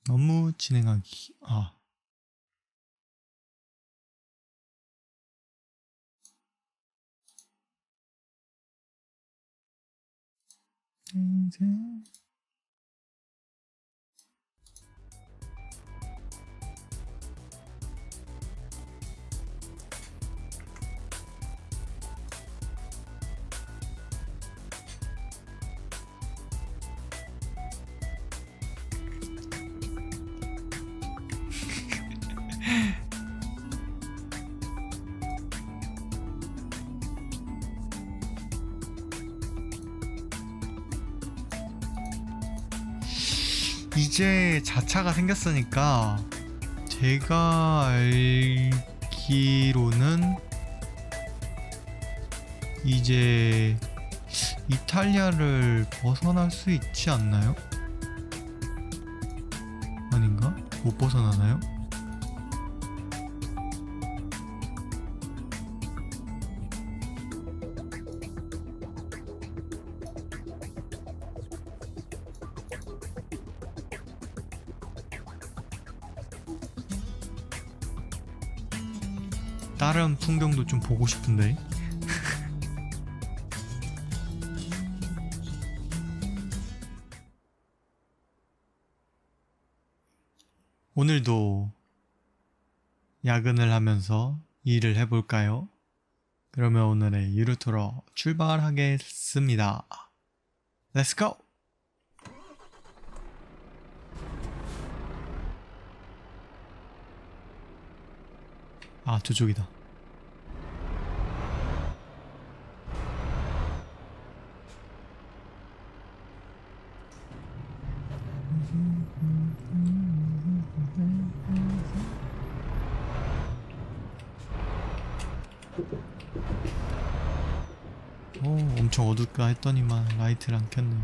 업무 진행하기. 이제 이제 자차가 생겼으니까 제가 알기로는 이제 이탈리아를 벗어날 수 있지 않나요? 아닌가? 못 벗어나나요? 다른 풍경도 좀 보고 싶은데. 오늘도 야근을 하면서 일을 해볼까요? 그러면 오늘의 유로투어 출발하겠습니다. Let's go! 저쪽이다. 엄청 어둡다 했더니만 라이트를 안 켰네.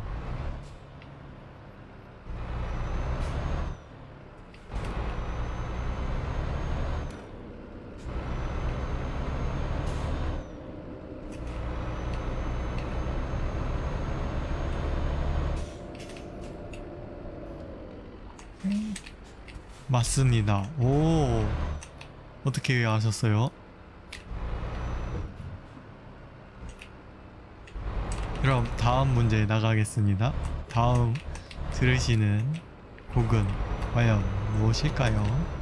맞습니다. 어떻게 아셨어요? 그럼 다음 문제 나가겠습니다. 다음 들으시는 곡은 과연 무엇일까요?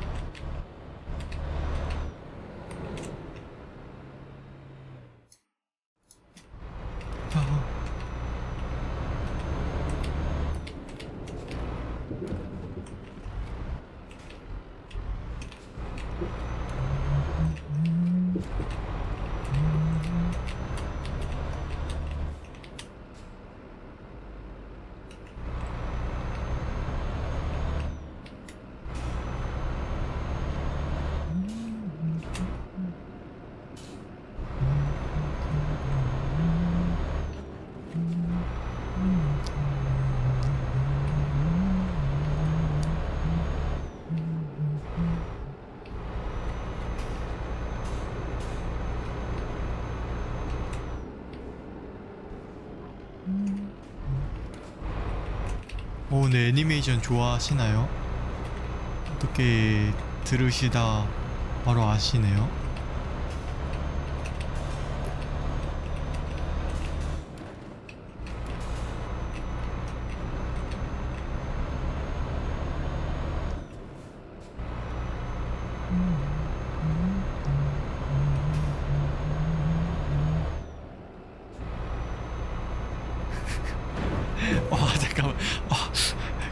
네, 애니메이션 좋아하시나요? 어떻게 들으시다 바로 아시네요? 잠깐만.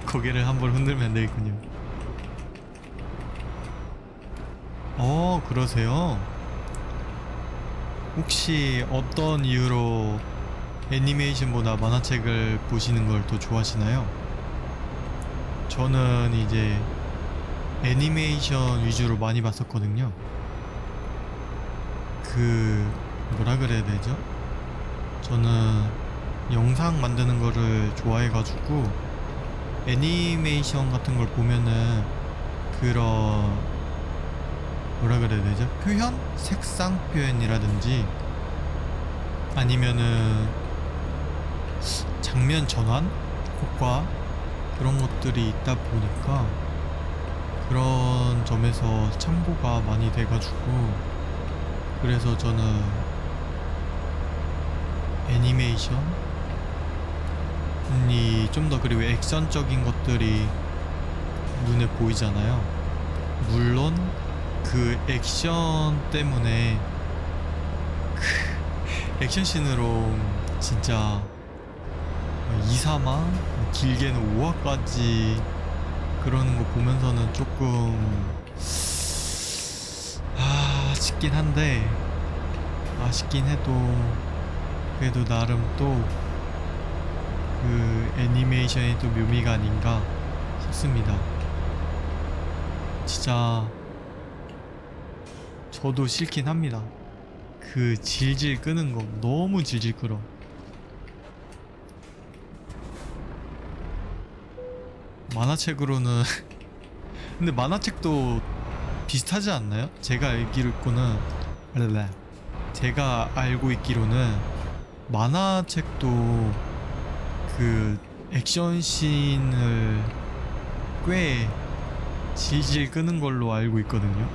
고개를 한번 흔들면 안 되겠군요. 그러세요? 혹시 어떤 이유로 애니메이션보다 만화책을 보시는 걸 더 좋아하시나요? 저는 이제 애니메이션 위주로 많이 봤었거든요. 뭐라 그래야 되죠? 저는 영상 만드는 거를 좋아해가지고 애니메이션 같은 걸 보면은 그런 뭐라 그래야 되죠? 표현? 색상 표현이라든지 아니면은 장면 전환 효과 그런 것들이 있다 보니까 그런 점에서 참고가 많이 돼가지고, 그래서 저는 애니메이션이 좀 더, 그리고 액션적인 것들이 눈에 보이잖아요. 물론 그 액션 때문에 그 액션씬으로 진짜 2, 3화, 길게는 5화까지 그러는 거 보면서는 조금 아쉽긴 한데, 아쉽긴 해도 그래도 나름 또 그 애니메이션의 또 묘미가 아닌가 싶습니다. 진짜 저도 싫긴 합니다. 그 질질 끄는 거 너무 질질 끌어. 만화책으로는 근데 만화책도 비슷하지 않나요? 제가 알고 있기로는 만화책도 그 액션씬을 꽤 질질 끄는 걸로 알고 있거든요.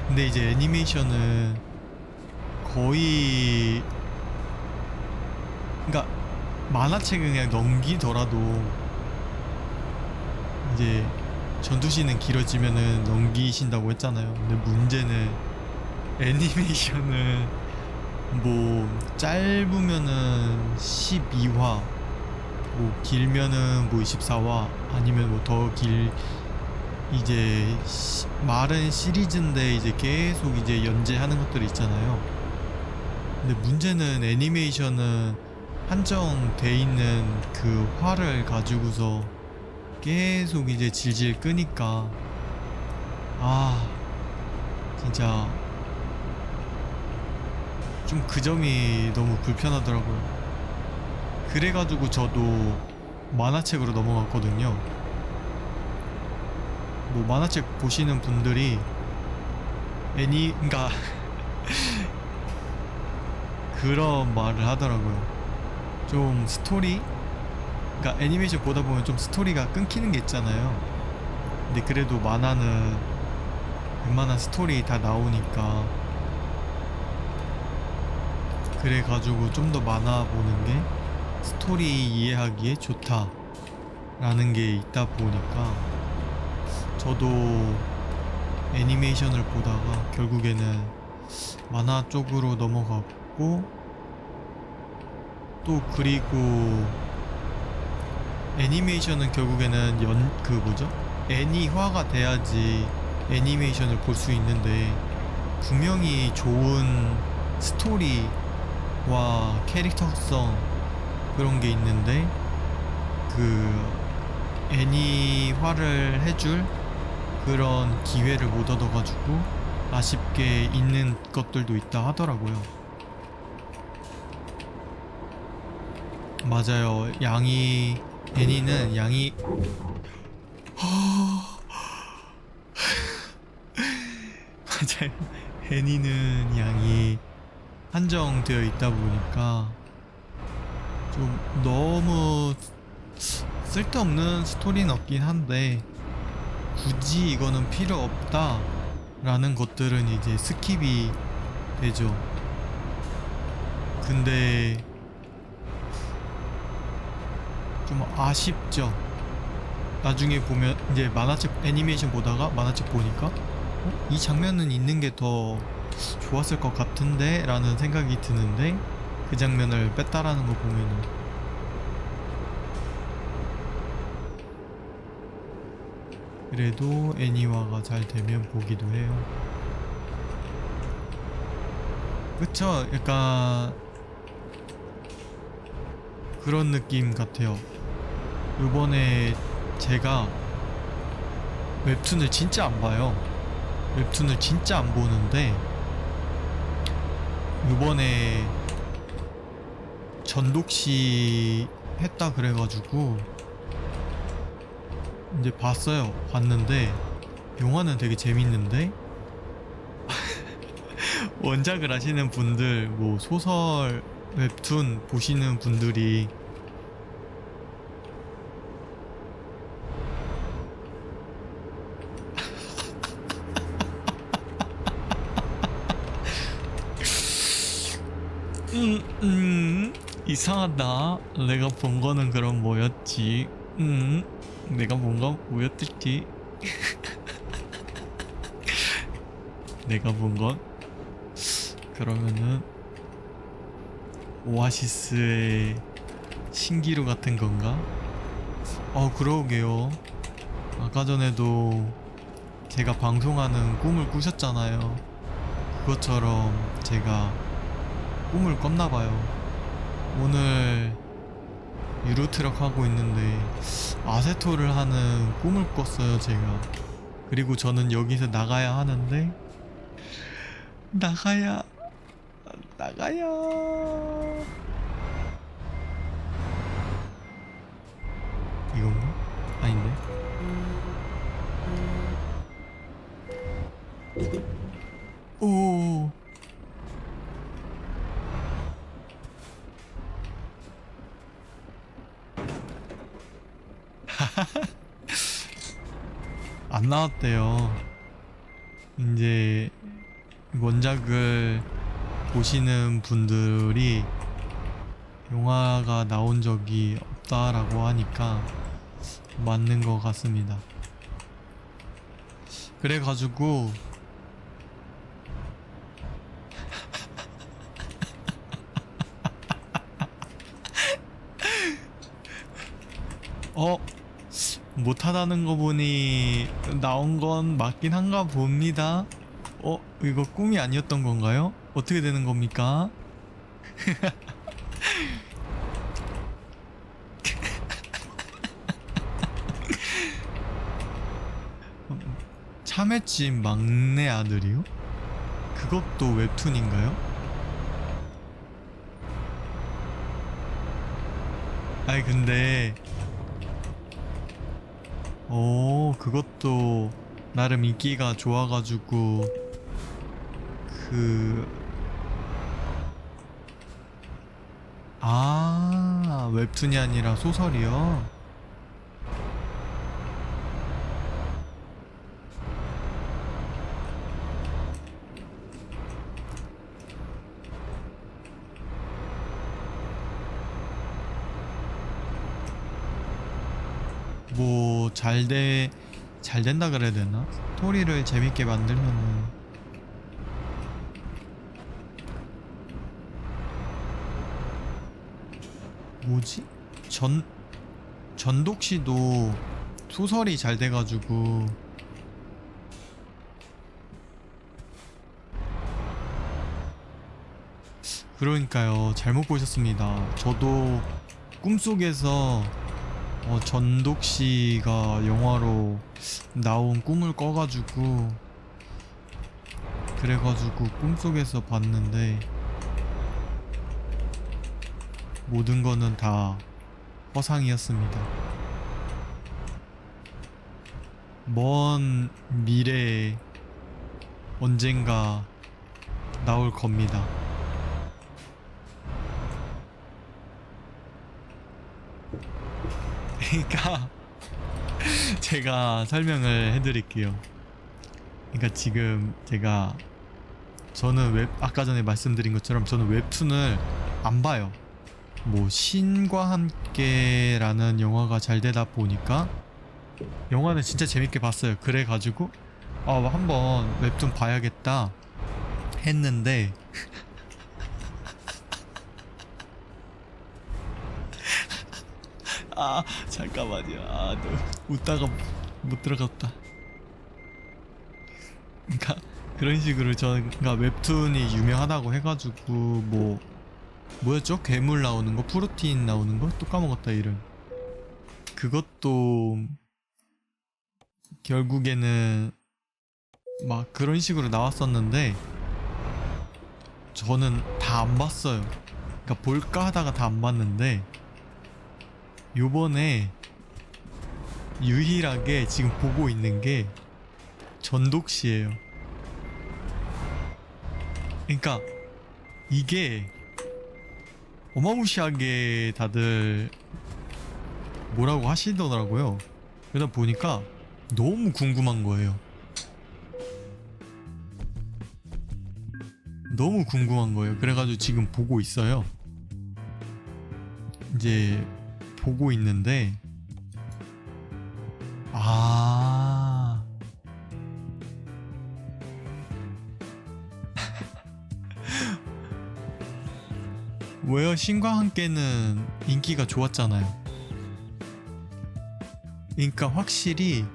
근데 이제 애니메이션은 거의, 그러니까 만화책은 그냥 넘기더라도 이제 전투씬은 길어지면은 넘기신다고 했잖아요. 근데 문제는 애니메이션은 뭐 짧으면은 12화, 뭐 길면은 뭐 24화, 아니면 뭐 더 길, 이제 말은 시리즈인데 이제 계속 이제 연재하는 것들이 있잖아요. 근데 문제는 애니메이션은 한정돼 있는 그 화를 가지고서 계속 이제 질질 끄니까 진짜 좀 그 점이 너무 불편하더라고요. 그래가지고 저도 만화책으로 넘어갔거든요. 뭐 만화책 보시는 분들이 그러니까 그런 말을 하더라고요. 좀 스토리, 그러니까 애니메이션 보다 보면 좀 스토리가 끊기는 게 있잖아요. 근데 그래도 만화는 웬만한 스토리 다 나오니까, 그래가지고 좀 더 만화 보는 게 스토리 이해하기에 좋다라는 게 있다 보니까 저도 애니메이션을 보다가 결국에는 만화 쪽으로 넘어갔고, 또 그리고 애니메이션은 결국에는 애니화가 돼야지 애니메이션을 볼 수 있는데, 분명히 좋은 스토리와 캐릭터성 그런 게 있는데 그 애니화를 해줄 그런 기회를 못 얻어가지고 아쉽게 있는 것들도 있다 하더라고요. 맞아요. 애니는 양이 맞아요. 애니는 양이 한정되어 있다 보니까 좀 너무 쓸데없는 스토리는 없긴 한데, 굳이 이거는 필요 없다 라는 것들은 이제 스킵이 되죠. 근데 좀 아쉽죠. 나중에 보면 이제 만화책 애니메이션 보다가 만화책 보니까 이 장면은 있는 게 더 좋았을 것 같은데 라는 생각이 드는데, 그 장면을 뺐다라는 거 보면은 그래도 애니화가 잘 되면 보기도 해요. 그쵸? 약간 그런 느낌 같아요. 요번에 제가 웹툰을 진짜 안 봐요. 웹툰을 진짜 안 보는데, 요번에 전독시 했다 그래가지고 이제 봤는데 영화는 되게 재밌는데 원작을 아시는 분들, 뭐 소설 웹툰 보시는 분들이 이상하다. 내가 본 거는 그럼 뭐였지? 내가 본 건 뭐였을지? 내가 본 건 그러면은 오아시스의 신기루 같은 건가? 그러게요. 아까 전에도 제가 방송하는 꿈을 꾸셨잖아요. 그것처럼 제가 꿈을 꿨나봐요. 오늘 유로트럭 하고 있는데 아세토를 하는 꿈을 꿨어요, 제가. 그리고 저는 여기서 나가야 하는데 나가야 이건가? 아닌데. 오. 안 나왔대요. 이제 원작을 보시는 분들이 영화가 나온 적이 없다라고 하니까 맞는 것 같습니다. 그래가지고 못하다는 거 보니 나온 건 맞긴 한가 봅니다. 이거 꿈이 아니었던 건가요? 어떻게 되는 겁니까? 참외집 막내 아들이요? 그것도 웹툰인가요? 아니 근데 그것도 나름 인기가 좋아가지고 웹툰이 아니라 소설이요? 뭐 잘 된다 그래야 되나? 스토리를 재밌게 만들면은 뭐지? 전독시도 소설이 잘 돼가지고 그러니까요. 잘못 보셨습니다. 저도 꿈속에서 전독시가 영화로 나온 꿈을 꿔가지고 그래가지고 꿈속에서 봤는데 모든 거는 다 허상이었습니다. 먼 미래에 언젠가 나올 겁니다. 그러니까 제가 설명을 해드릴게요. 그러니까 지금 저는 아까 전에 말씀드린 것처럼 저는 웹툰을 안 봐요. 뭐 신과 함께라는 영화가 잘 되다 보니까 영화는 진짜 재밌게 봤어요. 그래가지고 한번 웹툰 봐야겠다 했는데 잠깐만요. 웃다가 못 들어갔다. 그러니까 그런 식으로 저가 웹툰이 유명하다고 해가지고 뭐였죠? 괴물 나오는 거? 프로틴 나오는 거? 또 까먹었다 이름. 그것도 결국에는 막 그런 식으로 나왔었는데 저는 다 안 봤어요. 그러니까 볼까 하다가 다 안 봤는데 요번에 유일하게 지금 보고 있는 게 전독시예요. 그러니까 이게 어마무시하게 다들 뭐라고 하시더라고요. 그러다 보니까 너무 궁금한 거예요. 너무 궁금한 거예요. 그래가지고 지금 보고 있어요. 이제 보고 있는데 왜요? 신과 함께는 인기가 좋았잖아요. 그러니까 확실히,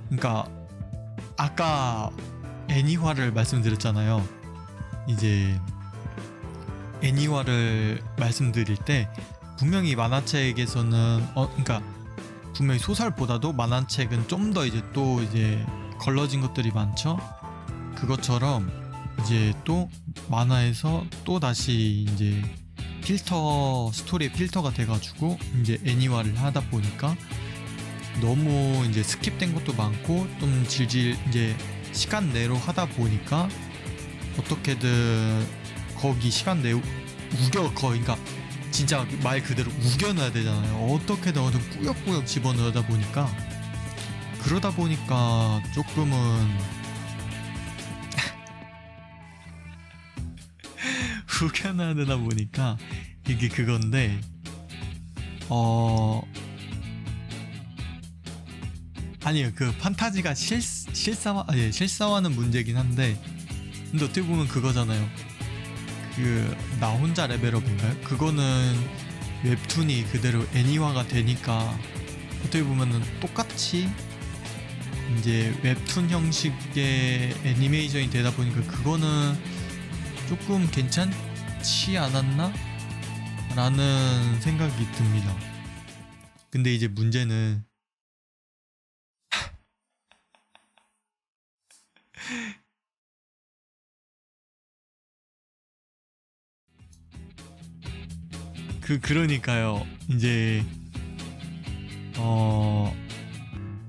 그러니까 아까 애니화를 말씀드렸잖아요. 이제 애니화를 말씀드릴 때 분명히 만화책에서는 그러니까 분명히 소설보다도 만화책은 좀 더 이제 또 이제 걸러진 것들이 많죠. 그것처럼 이제 또 만화에서 또 다시 이제 스토리의 필터가 돼가지고 이제 애니화를 하다 보니까 너무 이제 스킵된 것도 많고 좀 질질 이제 시간 내로 하다 보니까 어떻게든 거기 시간 내 그러니까 진짜 말 그대로 우겨넣어야 되잖아요. 어떻게든 어느 꾸역꾸역 집어넣다 보니까 그러다 보니까 조금은 우겨넣어야 되다 보니까 이게 그건데 아니요, 그 판타지가 실사화는 문제긴 한데 근데 어떻게 보면 그거잖아요. 그 나 혼자 레벨업인가요? 그거는 웹툰이 그대로 애니화가 되니까 어떻게 보면은 똑같이 이제 웹툰 형식의 애니메이션이 되다 보니까 그거는 조금 괜찮지 않았나? 라는 생각이 듭니다. 근데 이제 문제는 그러니까요. 이제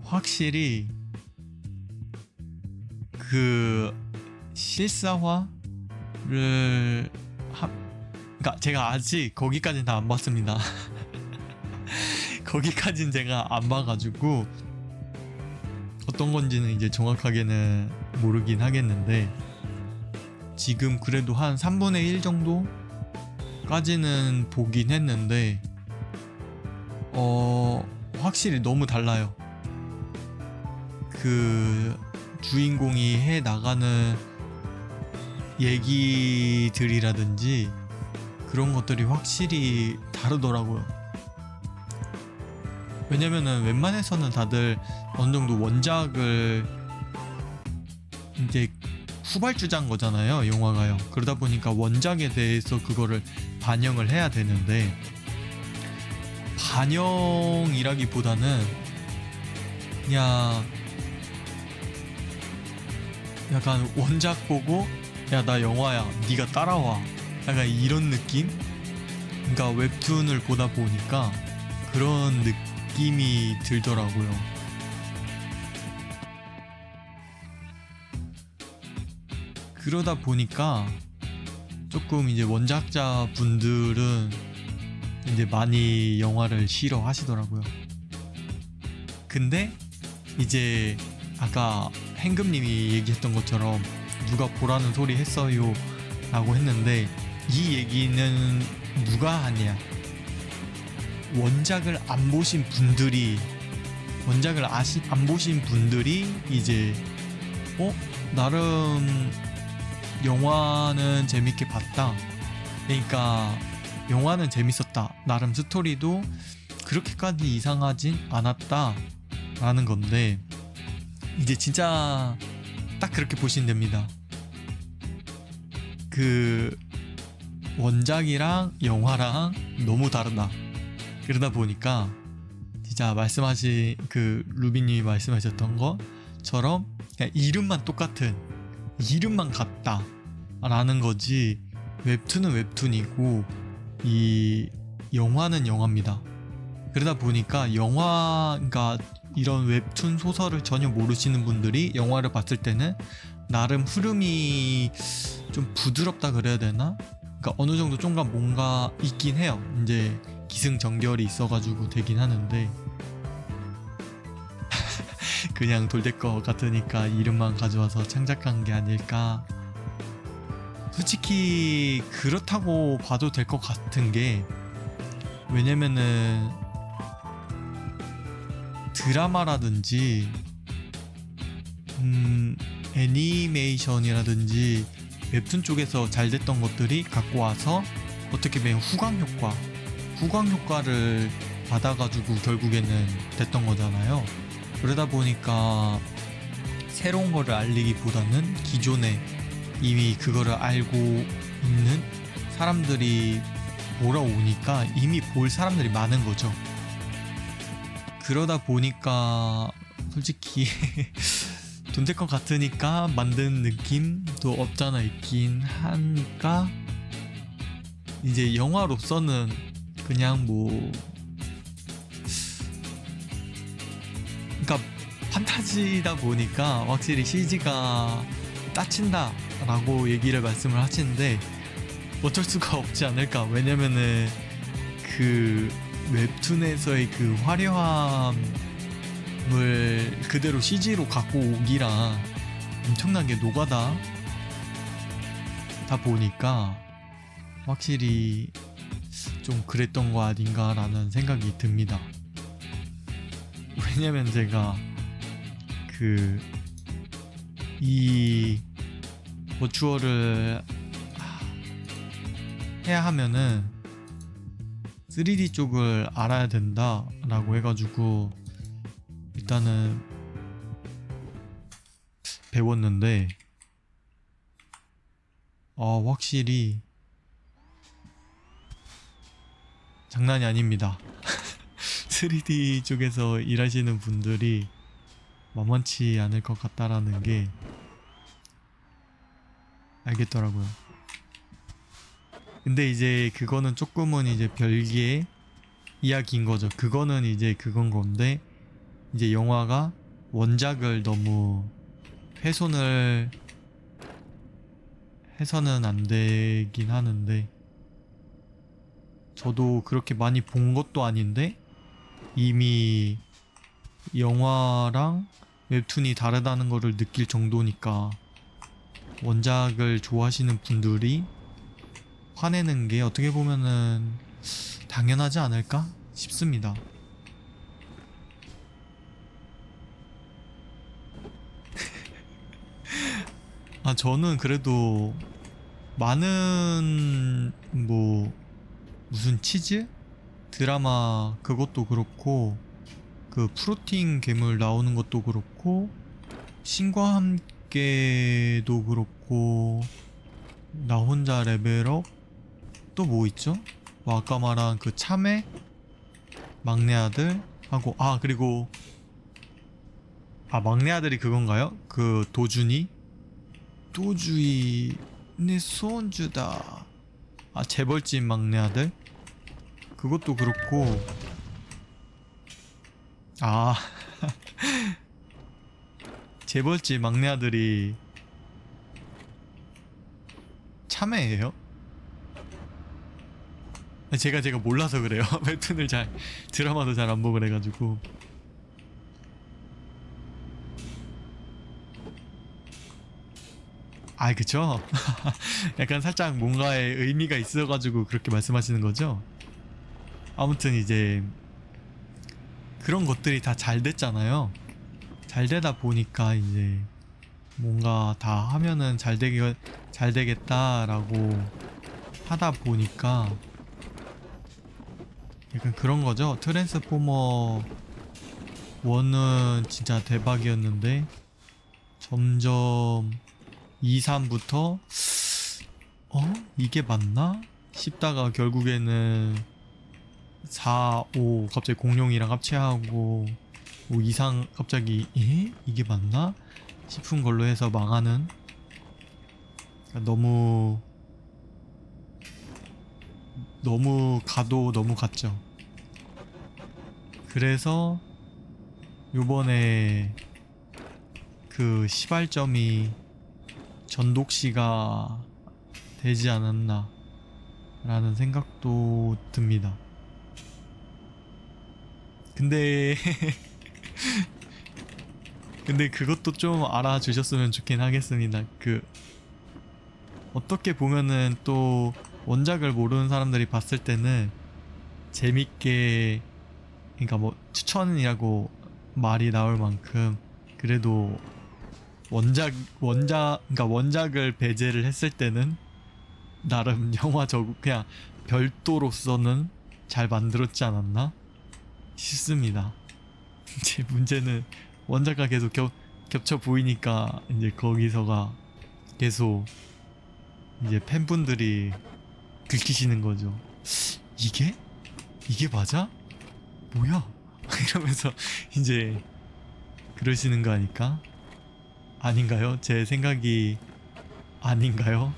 확실히 그 실사화를 그러니까 제가 아직 거기까지는 다 안 봤습니다. 거기까지는 제가 안 봐가지고 어떤 건지는 이제 정확하게는 모르긴 하겠는데 지금 그래도 한 3분의 1 정도까지는 보긴 했는데 확실히 너무 달라요. 그 주인공이 해 나가는 얘기들이라든지 그런 것들이 확실히 다르더라고요. 왜냐면은 웬만해서는 다들 어느 정도 원작을 이제 후발주자인 거잖아요, 영화가요. 그러다 보니까 원작에 대해서 그거를 반영을 해야 되는데 반영이라기보다는 그냥 약간 원작 보고 야 나 영화야 네가 따라와 약간 이런 느낌? 그러니까 웹툰을 보다 보니까 그런 느낌이 들더라고요. 그러다 보니까 조금 이제 원작자 분들은 이제 많이 영화를 싫어하시더라고요. 근데 이제 아까 행금님이 얘기했던 것처럼 누가 보라는 소리 했어요 라고 했는데 이 얘기는 누가 하냐, 원작을 안 보신 분들이 안 보신 분들이 이제 나름 영화는 재밌게 봤다, 그러니까 영화는 재밌었다, 나름 스토리도 그렇게까지 이상하진 않았다 라는 건데 이제 진짜 딱 그렇게 보시면 됩니다. 그 원작이랑 영화랑 너무 다르다. 그러다 보니까 진짜 말씀하신 그 루비님이 말씀하셨던 것처럼 그냥 이름만 똑같은, 이름만 같다 라는 거지 웹툰은 웹툰이고 이 영화는 영화입니다. 그러다 보니까 그러니까 이런 웹툰 소설을 전혀 모르시는 분들이 영화를 봤을 때는 나름 흐름이 좀 부드럽다 그래야 되나? 그러니까 어느 정도 좀 뭔가 있긴 해요. 이제 기승전결이 있어가지고 되긴 하는데 그냥 돌될 것 같으니까 이름만 가져와서 창작한 게 아닐까 솔직히 그렇다고 봐도 될 것 같은 게, 왜냐면은 드라마라든지 애니메이션이라든지 웹툰 쪽에서 잘 됐던 것들이 갖고 와서 어떻게 보면 후광 효과를 받아가지고 결국에는 됐던 거잖아요. 그러다 보니까 새로운 거를 알리기보다는 기존에 이미 그거를 알고 있는 사람들이 보러 오니까 이미 볼 사람들이 많은 거죠. 그러다 보니까 솔직히 돈 될 것 같으니까 만든 느낌도 없잖아 있긴 하니까, 이제 영화로서는 그냥 뭐, 그러니까 판타지다 보니까 확실히 CG가 따친다 라고 얘기를 말씀을 하시는데 어쩔 수가 없지 않을까. 왜냐면은 그 웹툰에서의 그 화려함을 그대로 CG로 갖고 오기랑 엄청나게 노가다 다 보니까 확실히 좀 그랬던 거 아닌가라는 생각이 듭니다. 왜냐면 제가 이 버추얼을 해야 하면은 3D 쪽을 알아야 된다 라고 해가지고 일단은 배웠는데, 확실히 장난이 아닙니다. 3D 쪽에서 일하시는 분들이 만만치 않을 것 같다라는 게 알겠더라고요. 근데 이제 그거는 조금은 이제 별개의 이야기인 거죠. 그거는 이제 그건 건데, 이제 영화가 원작을 너무 훼손을 해서는 안 되긴 하는데, 저도 그렇게 많이 본 것도 아닌데 이미 영화랑 웹툰이 다르다는 거를 느낄 정도니까 원작을 좋아하시는 분들이 화내는 게 어떻게 보면은 당연하지 않을까 싶습니다. 저는 그래도 많은 무슨 치즈? 드라마 그것도 그렇고, 그 프로틴 괴물 나오는 것도 그렇고, 신과 함께도 그렇고, 나 혼자 레벨업, 또 뭐 있죠? 아까 말한 그 참외 막내 아들 하고, 그리고 막내 아들이 그건가요? 그 도준이 내 손주다. 재벌집 막내 아들 그것도 그렇고, 재벌집 막내 아들이 참외예요? 제가 몰라서 그래요. 웹툰을 드라마도 잘 안 보고 그래가지고. 그쵸? 약간 살짝 뭔가의 의미가 있어가지고 그렇게 말씀하시는 거죠? 아무튼 이제 그런 것들이 다 잘 됐잖아요. 잘 되다 보니까 이제 뭔가 다 하면은 잘 되겠다라고 하다 보니까 약간 그런 거죠. 트랜스포머 1은 진짜 대박이었는데 점점 2, 3부터 이게 맞나? 싶다가 결국에는 4, 5 갑자기 공룡이랑 합체하고 5 이상 갑자기 이게 맞나? 싶은 걸로 해서 망하는, 너무 가도 너무 갔죠. 그래서 요번에 그 시발점이 전독시가 되지 않았나 라는 생각도 듭니다. 근데 그것도 좀 알아주셨으면 좋긴 하겠습니다. 어떻게 보면은 또 원작을 모르는 사람들이 봤을 때는 재밌게, 그러니까 뭐 추천이라고 말이 나올 만큼 그래도 그러니까 원작을 배제를 했을 때는 나름 영화적 그냥 별도로서는 잘 만들었지 않았나 싶습니다. 이제 문제는 원작과 계속 겹쳐 보이니까 이제 거기서가 계속 이제 팬분들이 긁히시는 거죠. 이게? 이게 맞아? 뭐야? 이러면서 이제 그러시는 거 아닐까? 아닌가요? 제 생각이 아닌가요?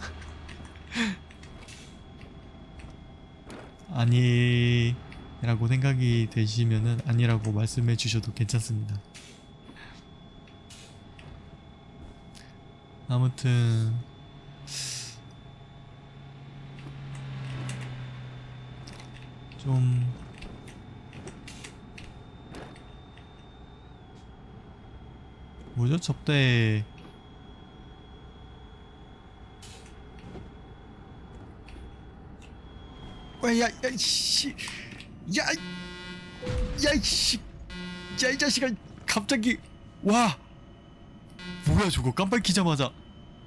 아니라고 생각이 되시면은 아니라고 말씀해 주셔도 괜찮습니다. 아무튼 좀 뭐죠? 접대 야야씨 야야이씨 야 이 자식아 갑자기 와 뭐야 저거 깜빡 키자마자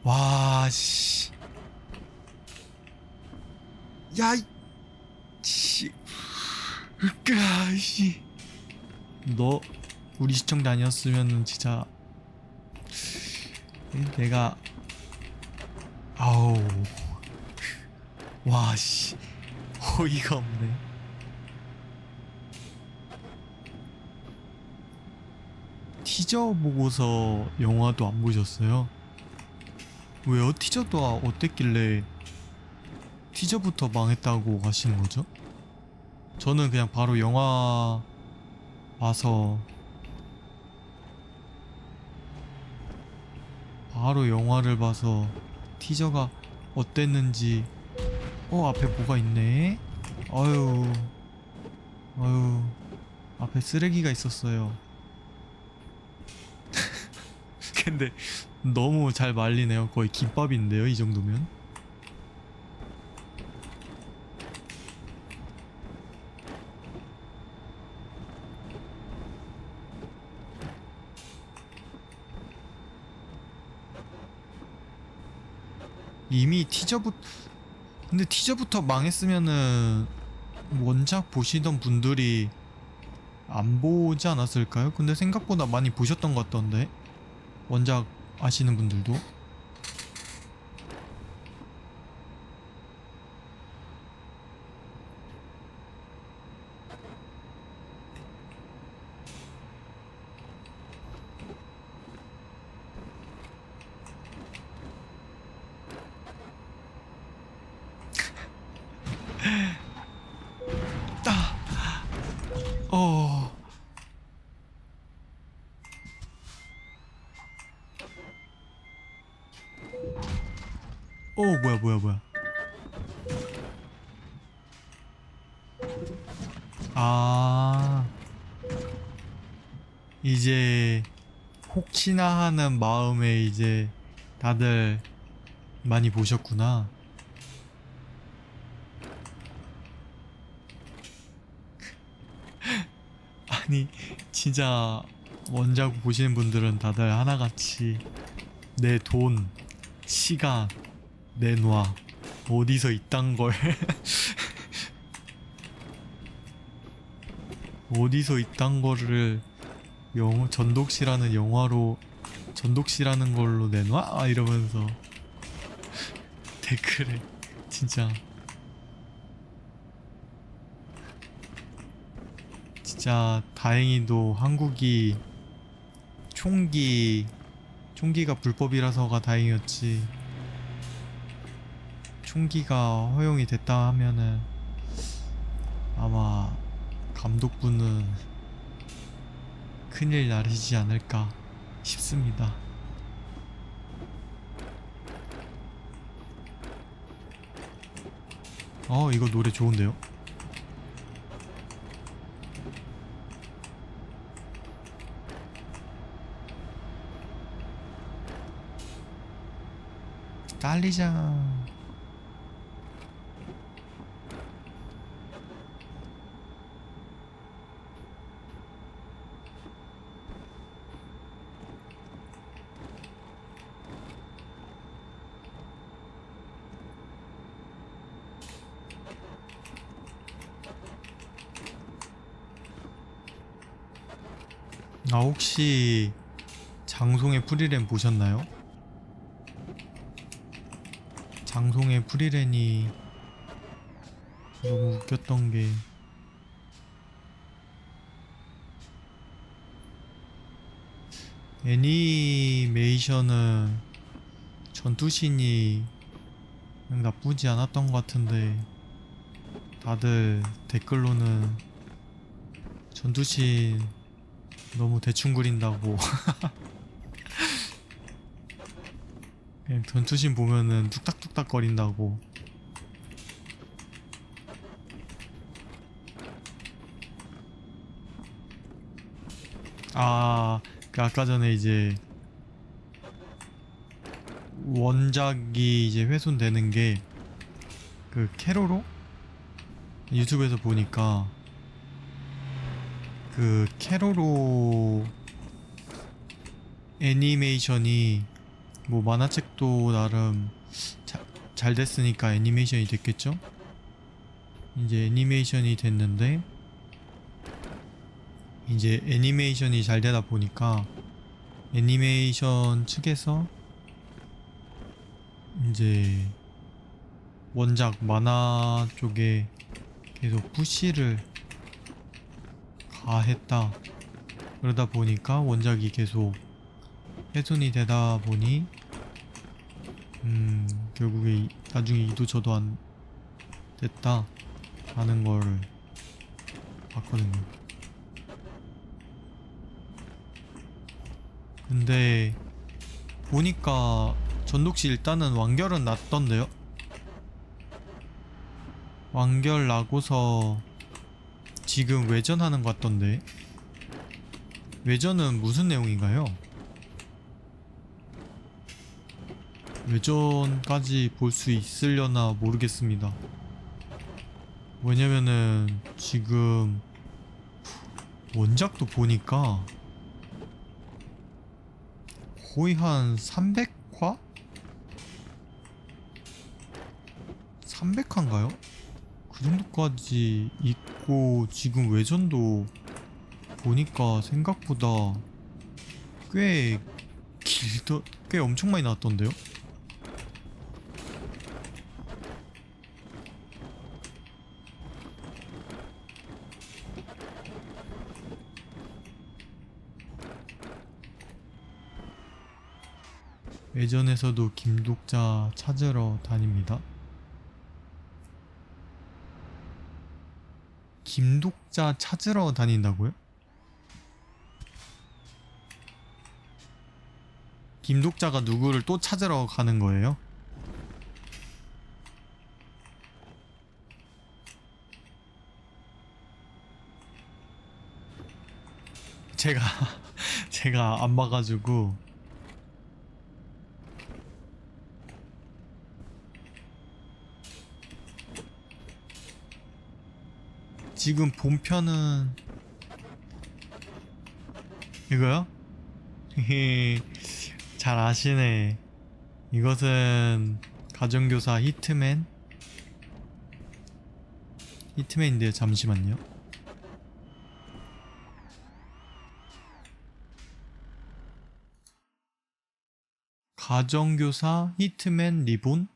와씨 야이씨 으까씨 너 우리 시청자 아니었으면 진짜 내가 아우 와씨 어이가 없네. 티저 보고서 영화도 안 보셨어요? 왜요? 티저도 어땠길래 티저부터 망했다고 하시는 거죠? 저는 그냥 바로 영화 와서 바로 영화를 봐서 티저가 어땠는지 앞에 뭐가 있네? 어휴 앞에 쓰레기가 있었어요. 근데 너무 잘 말리네요. 거의 김밥인데요 이 정도면. 이미 근데 티저부터 망했으면은 원작 보시던 분들이 안 보지 않았을까요? 근데 생각보다 많이 보셨던 것 같던데 원작 아시는 분들도. 어. 뭐야. 아. 이제 혹시나 하는 마음에 이제 다들 많이 보셨구나. 아니 진짜 원작 보시는 분들은 다들 하나같이 내 돈, 시간 내놔. 어디서 이딴 걸 어디서 이딴 거를 전독시라는 영화로 전독시라는 걸로 내놔? 이러면서 댓글에 진짜 다행히도 한국이 총기가 불법이라서가 다행이었지. 총기가 허용이 됐다 하면은 아마 감독분은 큰일 나시지 않을까 싶습니다. 이거 노래 좋은데요? 달리자. 아, 혹시 장송의 프리랜 보셨나요? 장송의 프리랜이 너무 웃겼던 게 애니메이션은 전투신이 그냥 나쁘지 않았던 것 같은데 다들 댓글로는 전투신 너무 대충 그린다고 그냥 전투신 보면은 뚝딱뚝딱 거린다고. 아, 그 아까 전에 이제 원작이 이제 훼손되는 게 그 캐로로 유튜브에서 보니까 그 캐로로 애니메이션이 뭐 만화책도 나름 잘 됐으니까 애니메이션이 됐겠죠? 이제 애니메이션이 됐는데 이제 애니메이션이 잘 되다 보니까 애니메이션 측에서 이제 원작 만화 쪽에 계속 푸시를 가했다. 그러다 보니까 원작이 계속 훼손이 되다 보니 결국에 나중에 이도저도 안 됐다 라는 거를 봤거든요. 근데 보니까 전독시 일단은 완결은 났던데요? 완결 나고서 지금 외전하는 것 같던데. 외전은 무슨 내용인가요? 외전까지 볼 수 있으려나 모르겠습니다. 왜냐면은 지금 원작도 보니까 거의 한 300화? 300화인가요? 그 정도까지 있고 지금 외전도 보니까 생각보다 꽤 꽤 엄청 많이 나왔던데요? 외전에서도 김독자 찾으러 다닙니다. 김독자 찾으러 다닌다고요? 김독자가 누구를 또 찾으러 가는 거예요? 제가 제가 안 봐가지고 지금 본편은 이거요? 헤헤, 잘 아시네. 이것은 가정교사 히트맨인데요. 잠시만요. 가정교사 히트맨 리본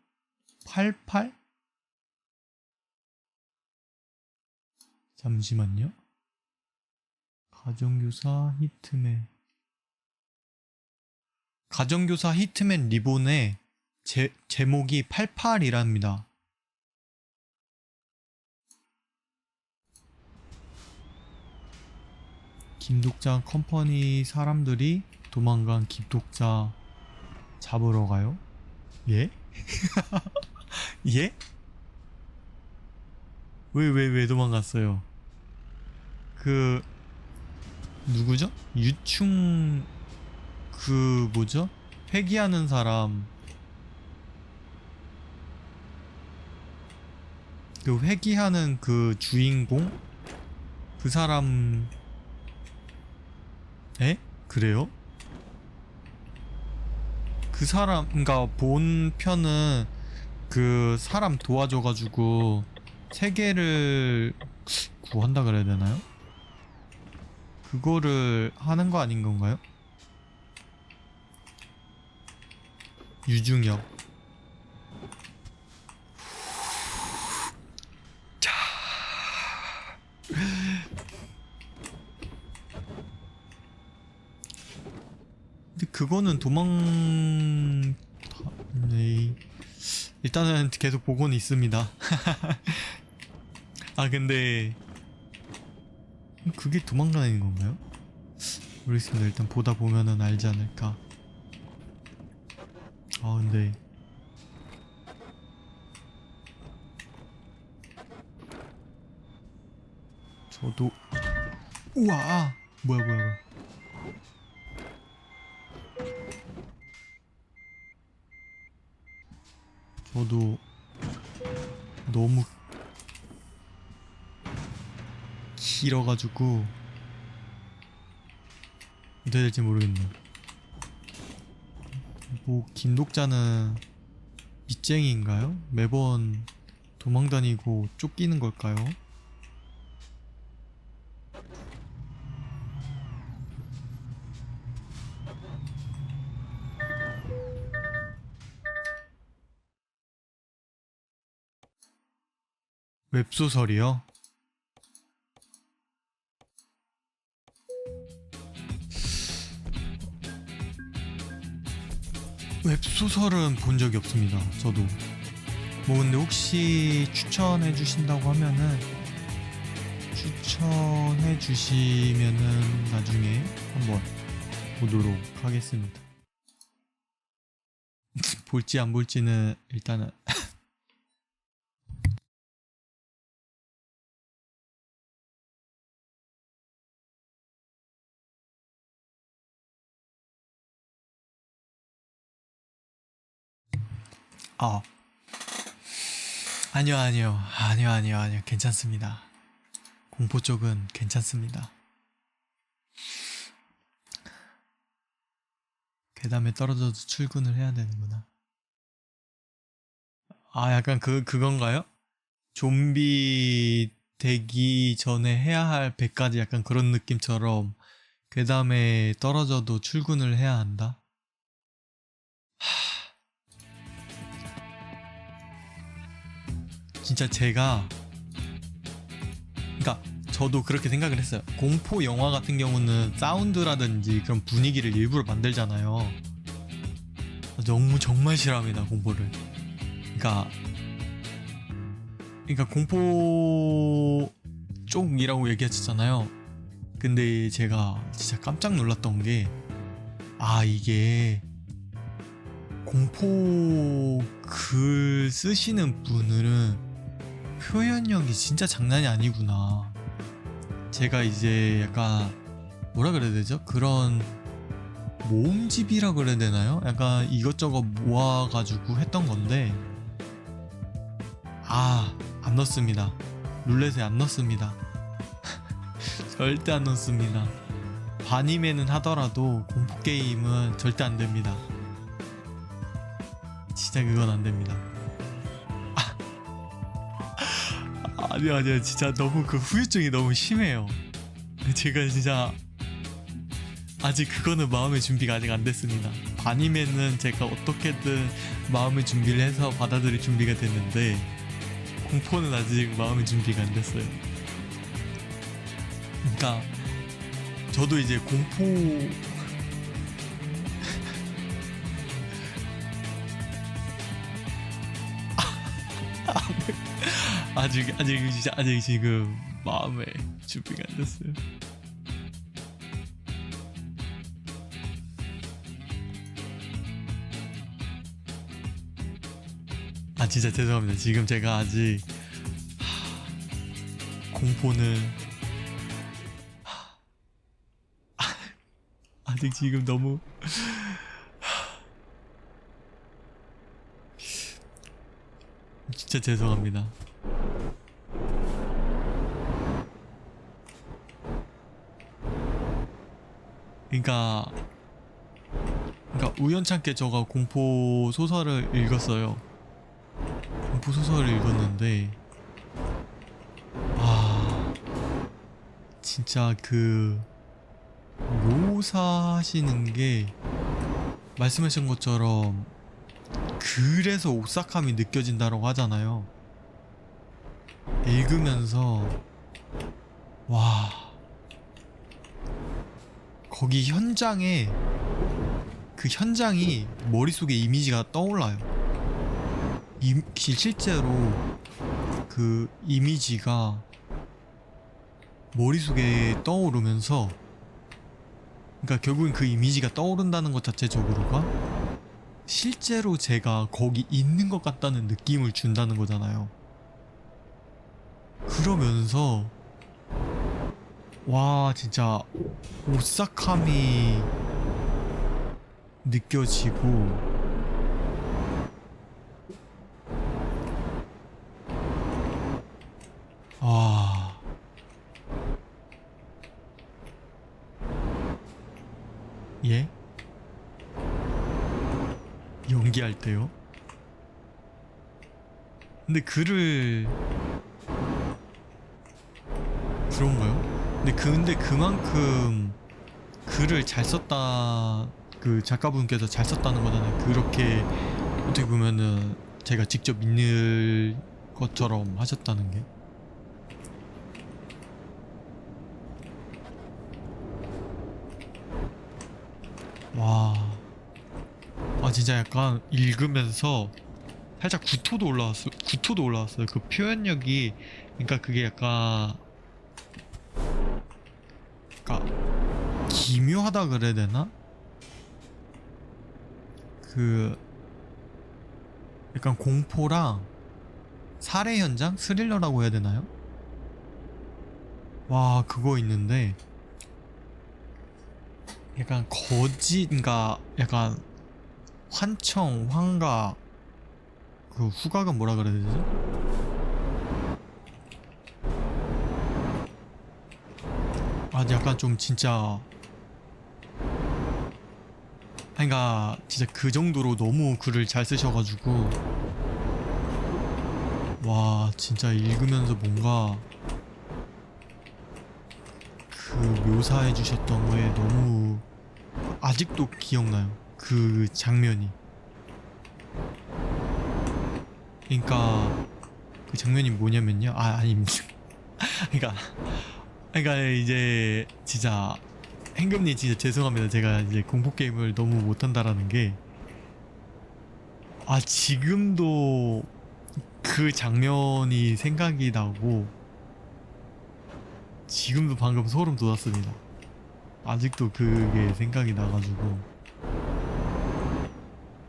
88? 잠시만요. 가정교사 히트맨 리본의 제목이 88이랍니다. 김독자 컴퍼니 사람들이 도망간 김독자 잡으러 가요? 예? 예? 왜 도망갔어요? 그 누구죠? 유충 그 뭐죠? 회귀하는 사람 그 회귀하는 그 주인공? 그 사람... 에? 그래요? 그 사람, 그니까 본 편은 그 사람 도와줘가지고 세계를 구한다 그래야 되나요? 그거를 하는 거 아닌 건가요? 유중혁. 자. 근데 그거는 네. 일단은 계속 보고는 있습니다. 아 근데 그게 도망가는 건가요? 모르겠습니다. 일단 보다 보면은 알지 않을까. 아 근데 저도 우와 뭐야 저도 너무 길어가지고 어떻게 될지 모르겠네. 뭐 김독자는 빚쟁이인가요? 매번 도망다니고 쫓기는 걸까요? 웹소설이요? 웹소설은 본 적이 없습니다. 저도. 뭐 근데 혹시 추천해 주신다고 하면은 추천해 주시면은 나중에 한번 보도록 하겠습니다. 볼지 안 볼지는 일단은 아니요. 괜찮습니다. 공포 쪽은 괜찮습니다. 계단에 떨어져도 출근을 해야 되는구나. 아, 약간 그건가요? 좀비 되기 전에 해야 할 100가지 약간 그런 느낌처럼 괴담에 떨어져도 출근을 해야 한다? 진짜 제가 그러니까 저도 그렇게 생각을 했어요. 공포 영화 같은 경우는 사운드라든지 그런 분위기를 일부러 만들잖아요. 너무 정말 싫어합니다, 공포를. 그러니까 공포 쪽이라고 얘기하셨잖아요. 근데 제가 진짜 깜짝 놀랐던 게 이게 공포 글 쓰시는 분들은 표현력이 진짜 장난이 아니구나. 제가 이제 약간 뭐라 그래야 되죠? 그런 모음집이라 그래야 되나요? 약간 이것저것 모아가지고 했던 건데 안 넣습니다. 룰렛에 안 넣습니다. 절대 안 넣습니다. 반이면은 하더라도 공포게임은 절대 안 됩니다. 진짜 그건 안 됩니다. 아니요. 진짜 너무 그 후유증이 너무 심해요. 제가 진짜 아직 그거는 마음의 준비가 아직 안 됐습니다. 반이면은 제가 어떻게든 마음의 준비를 해서 받아들일 준비가 됐는데 공포는 아직 마음의 준비가 안 됐어요. 그러니까 저도 이제 공포 아직 지금 마음의 준비가 안 됐어요. 진짜 죄송합니다. 지금 제가 아직 공포는 아직 지금 너무 진짜 죄송합니다. 그러니까 우연찮게 저가 공포 소설을 읽었어요. 공포 소설을 읽었는데 진짜 그 묘사하시는 게 말씀하신 것처럼 그래서 오싹함이 느껴진다라고 하잖아요. 읽으면서 와, 거기 현장에 그 현장이 머릿속에 이미지가 떠올라요. 실제로 그 이미지가 머릿속에 떠오르면서, 그러니까 결국엔 그 이미지가 떠오른다는 것 자체적으로가 실제로 제가 거기 있는 것 같다는 느낌을 준다는 거잖아요. 그러면서 와, 진짜 오싹함이 느껴지고, 아, 예? 연기할 때요? 근데 글을 그런가요? 근데 그만큼 글을 잘 썼다, 그 작가분께서 잘 썼다는 거잖아요. 그렇게 어떻게 보면은 제가 직접 읽는 것처럼 하셨다는 게. 와, 진짜 약간 읽으면서 살짝 구토도 올라왔어요. 그 표현력이, 그러니까 그게 약간 기묘하다 그래야 되나? 그 약간 공포랑 살해 현장? 스릴러라고 해야 되나요? 와, 그거 있는데 약간 그러니까 약간 환청, 환각, 그 후각은 뭐라 그래야 되죠? 약간 좀 진짜, 그러니까 진짜 그 정도로 너무 글을 잘 쓰셔가지고, 와, 진짜 읽으면서 뭔가 그 묘사해 주셨던 거에 너무 아직도 기억나요. 그 장면이. 그러니까 그 장면이 뭐냐면요. 아닙니다. 그러니까 이제 진짜 행금님 진짜 죄송합니다. 제가 이제 공포 게임을 너무 못한다라는 게, 지금도 그 장면이 생각이 나고, 지금도 방금 소름 돋았습니다. 아직도 그게 생각이 나가지고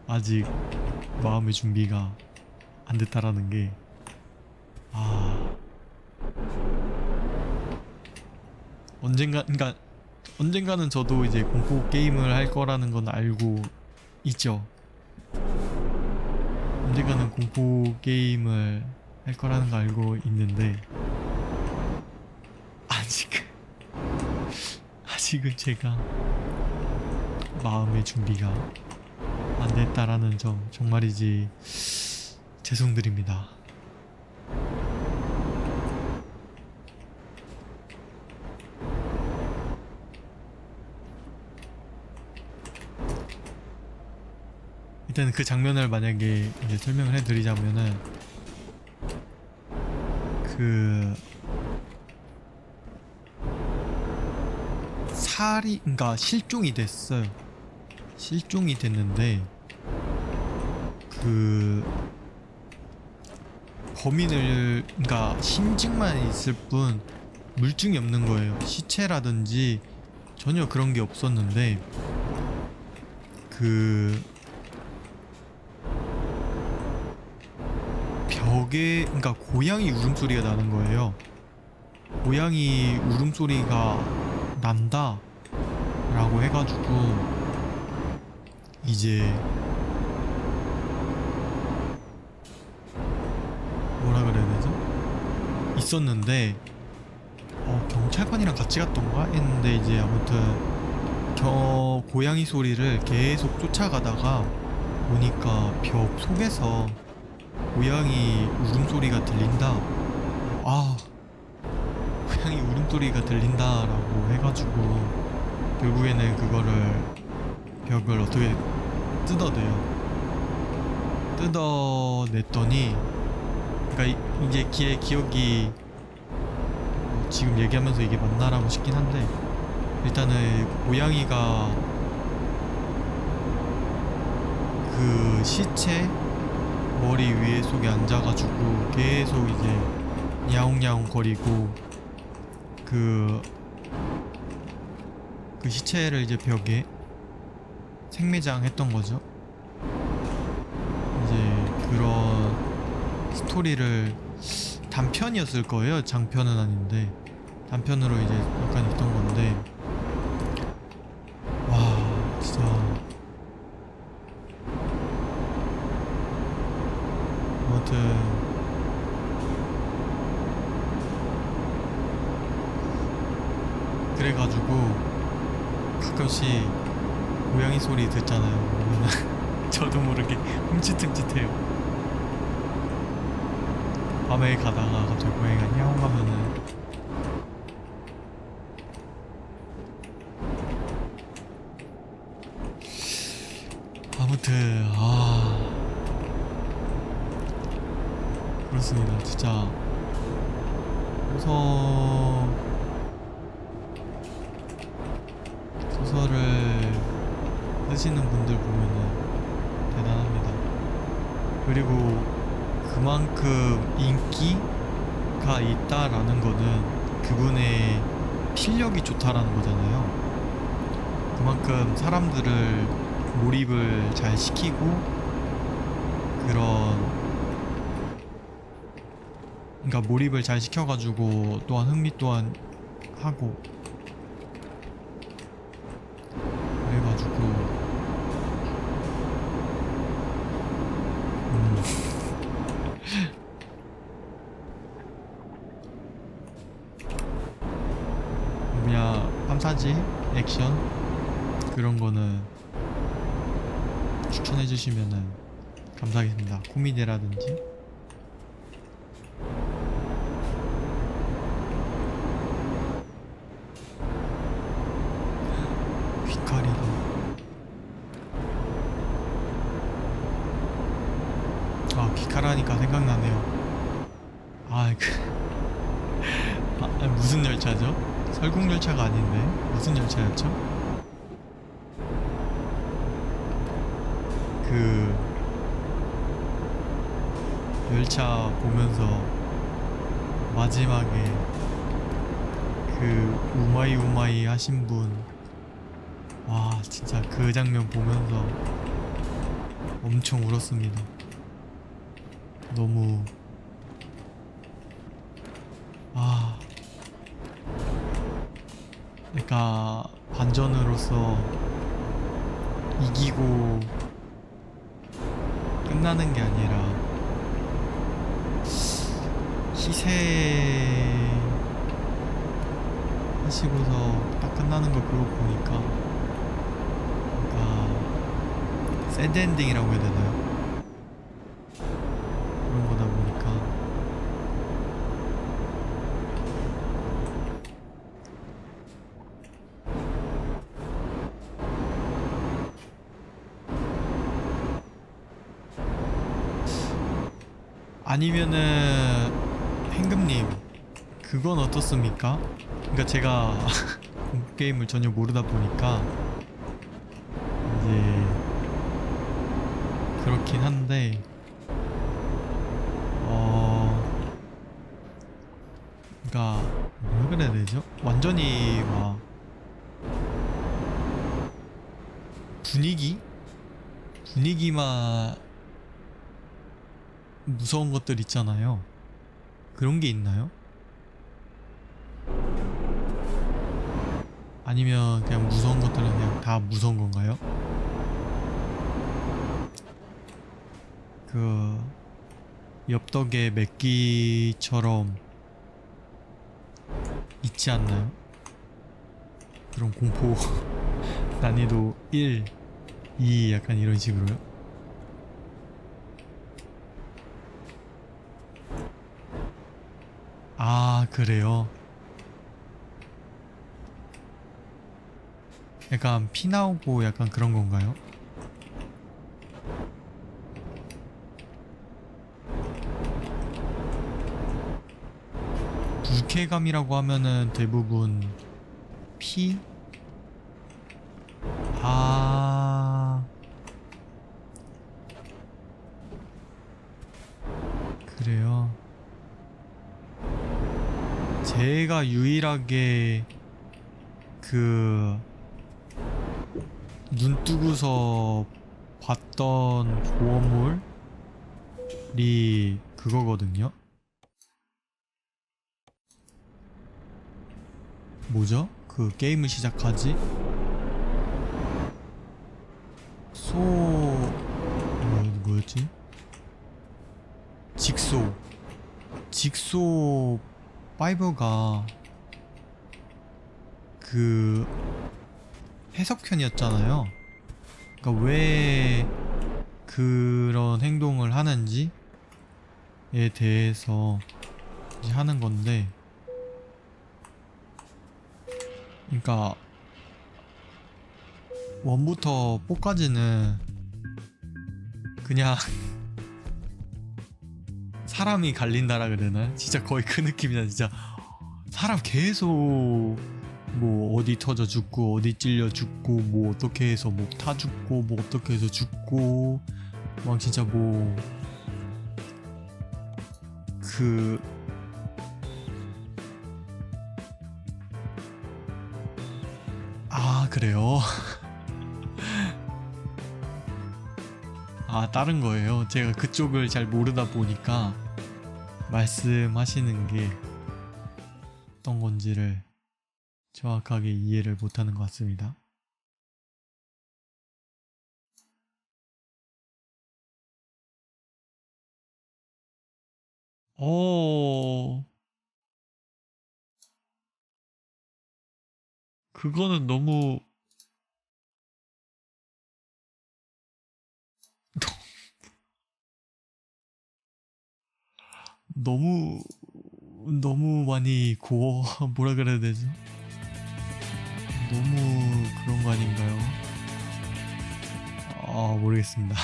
아직 마음의 준비가 안 됐다라는 게, 언젠가는 저도 이제 공포 게임을 할 거라는 건 알고 있죠. 언젠가는 공포 게임을 할 거라는 거 알고 있는데, 아직은 제가 마음의 준비가 안 됐다라는 점 정말이지 죄송드립니다. 일단 그 장면을 만약에 이제 설명을 해드리자면은, 그 그러니까 실종이 됐어요. 실종이 됐는데 그 범인을, 그러니까 심증만 있을 뿐 물증이 없는 거예요. 시체라든지 전혀 그런 게 없었는데, 그 벽에, 그러니까 고양이 울음소리가 나는 거예요. 고양이 울음소리가 난다 라고 해가지고 이제 뭐라 그래야 되죠? 있었는데 경찰관이랑 같이 갔던가 했는데, 이제 아무튼 저 고양이 소리를 계속 쫓아가다가 보니까 벽 속에서 고양이 울음소리가 들린다. 아, 고양이 울음소리가 들린다라고 해가지고 결국에는 그거를 벽을 어떻게 뜯어냈더니, 그러니까 이제 기억이 지금 얘기하면서 이게 맞나라고 싶긴 한데, 일단은 고양이가 그 시체 머리 위에 속에 앉아가지고 계속 이제 야옹야옹 거리고 그 시체를 이제 벽에 생매장 했던 거죠. 이제 그런 스토리를 단편이었을 거예요. 장편은 아닌데 단편으로 이제 약간 있던 건데, 와 진짜 아무튼 그래가지고 가끔씩 고양이 소리 듣잖아요. 그러면 저도 모르게 흠칫흠칫해요. 밤에 가다가 갑자기 고양이가 야옹 하면은 아무튼 그렇습니다. 진짜 소설을 쓰시는 분들 보면은 대단합니다. 그리고 그만큼 인기가 있다라는 거는 그분의 필력이 좋다라는 거잖아요. 그만큼 사람들을 몰입을 잘 시키고 그러니까 몰입을 잘 시켜가지고 또한 흥미 또한 하고 그래가지고 그냥 판타지, 액션 그런 거는 추천해 주시면은 감사하겠습니다. 코미디라든지. 귀칼이다. 귀칼하니까 생각나네요. 무슨 열차죠? 설국열차가 아닌데 무슨 열차였죠? 그 열차 보면서 마지막에 그 우마이 우마이 하신 분, 와 진짜 그 장면 보면서 엄청 울었습니다. 너무 그러니까 반전으로서 이기고 끝나는 게 아니라 희생 하시고서 딱 끝나는 거 그거 보니까 그러니까 새드 엔딩이라고 해야 되나요? 그런 거다 보니까 아니면은 행금님 그건 어떻습니까? 그러니까 제가 공포 게임을 전혀 모르다 보니까 이제 그렇긴 한데 그러니까 뭐라 그래야 되죠? 완전히 막 분위기만 무서운 것들 있잖아요. 그런 게 있나요? 아니면 그냥 무서운 것들은 그냥 다 무서운 건가요? 그 엽떡의 맵기처럼 있지 않나요? 그런 공포 난이도 1, 2 약간 이런 식으로요? 아, 그래요? 약간 피 나오고 약간 그런 건가요? 불쾌감이라고 하면은 대부분 피? 아, 그래요. 제가 유일하게 그 눈 뜨고서 봤던 조어물이 그거거든요. 뭐죠? 그 게임을 시작하지? 뭐였지? 직소 5가 그 해석편이었잖아요. 그러니까 왜 그런 행동을 하는지에 대해서 이제 하는 건데, 그러니까 1부터 4까지는 그냥 사람이 갈린다라 그러나? 진짜 거의 그 느낌이야. 진짜 사람 계속 뭐 어디 터져 죽고 어디 찔려 죽고 뭐 어떻게 해서 뭐 타 죽고 뭐 어떻게 해서 죽고 막 진짜 뭐 그 아, 그래요? 아, 다른 거예요. 제가 그쪽을 잘 모르다 보니까 말씀하시는 게 어떤 건지를 정확하게 이해를 못하는 것 같습니다. 어, 그거는 너무 너무 너무 많이 고어 뭐라 그래야 되죠? 너무 그런 거 아닌가요? 아, 모르겠습니다.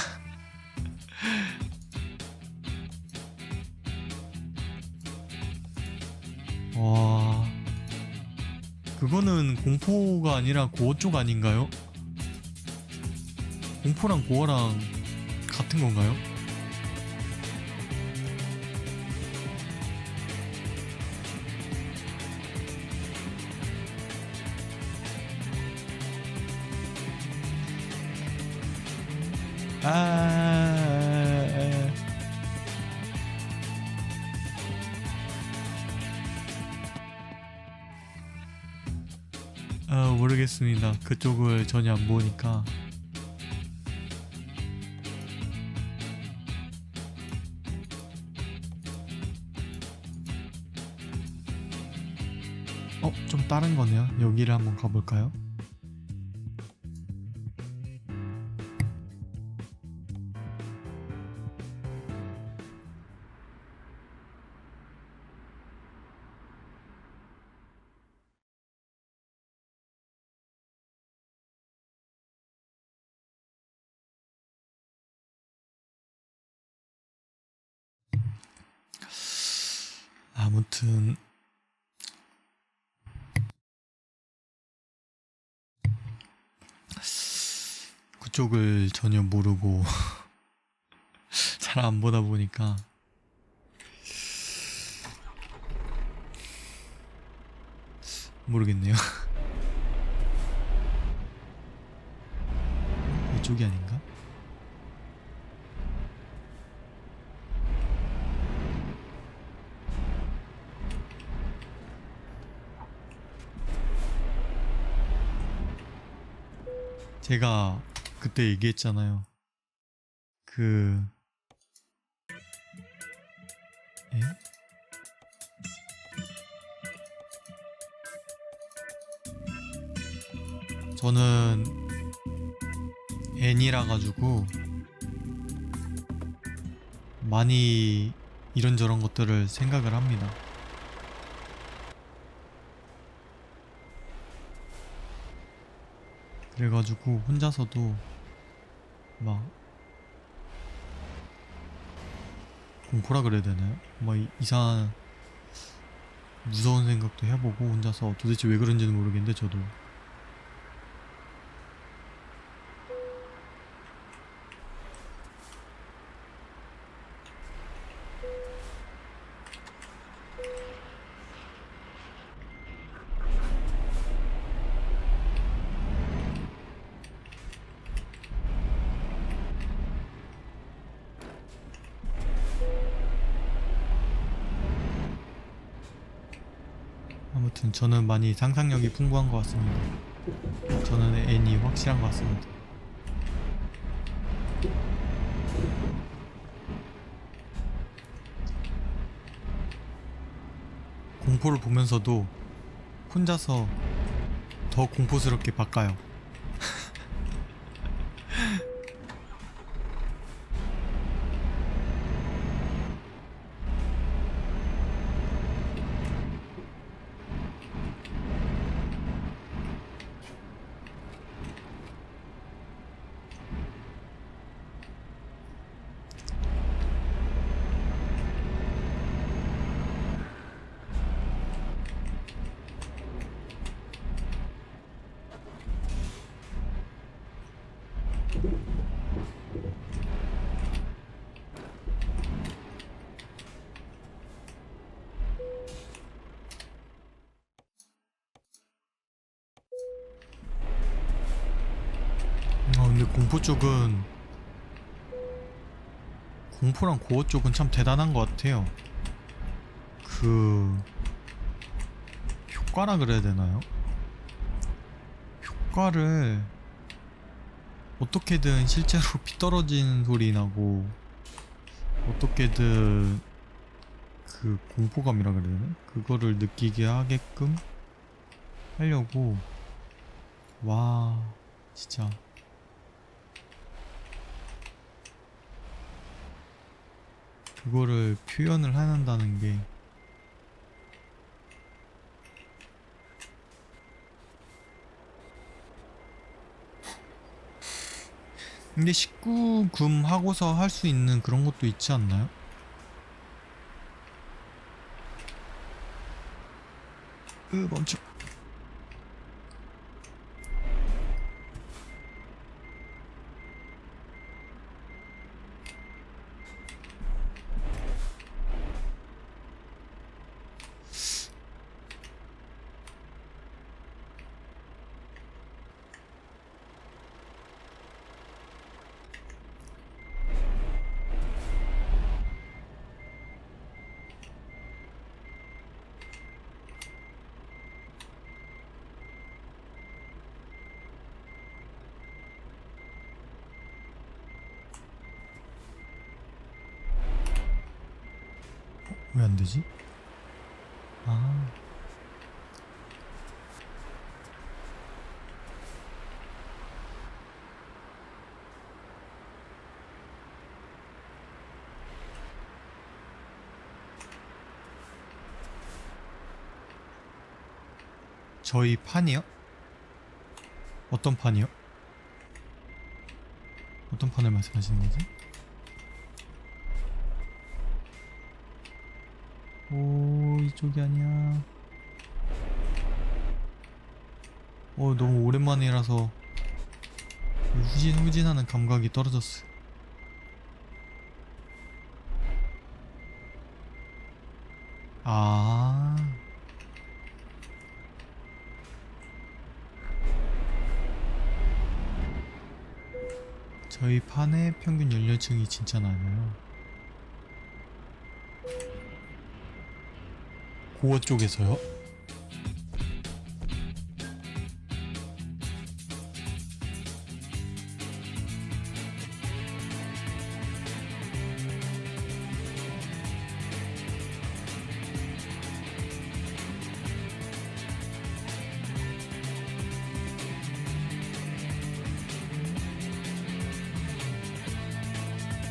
와, 그거는 공포가 아니라 고어 쪽 아닌가요? 공포랑 고어랑 같은 건가요? 아, 모르겠습니다. 그쪽을 전혀 안 보니까. 좀 다른 거네요. 여기를 한번 가볼까요? 아무튼 그쪽을 전혀 모르고 잘 안 보다 보니까 모르겠네요. 이쪽이 아닌가? 제가 그때 얘기했잖아요. 그 에? 저는 N이라 가지고 많이 이런저런 것들을 생각을 합니다. 그래가지고 혼자서도 막 공포라 그래야 되나요? 막 이상한 무서운 생각도 해보고 혼자서 도대체 왜 그런지는 모르겠는데 저도 아무튼 저는 많이 상상력이 풍부한 것 같습니다. 저는 N이 확실한 것 같습니다. 공포를 보면서도 혼자서 더 공포스럽게 바꿔요. 근데 공포 쪽은 공포랑 고어 쪽은 참 대단한 것 같아요. 그 효과라 그래야 되나요? 효과를 어떻게든 실제로 피 떨어지는 소리 나고 어떻게든 그 공포감이라 그래야 되나? 그거를 느끼게 하게끔 하려고 와 진짜 그거를 표현을 한다는 게 근데 19금 하고서 할 수 있는 그런 것도 있지 않나요? 멈춰. 왜 안 되지? 아. 저희 판이요? 어떤 판이요? 어떤 판을 말씀하시는 거지? 오, 이쪽이 아니야. 너무 오랜만이라서 후진후진하는 감각이 떨어졌어. 아. 저희 판의 평균 연령층이 진짜 낮아요. 고어 쪽에서요?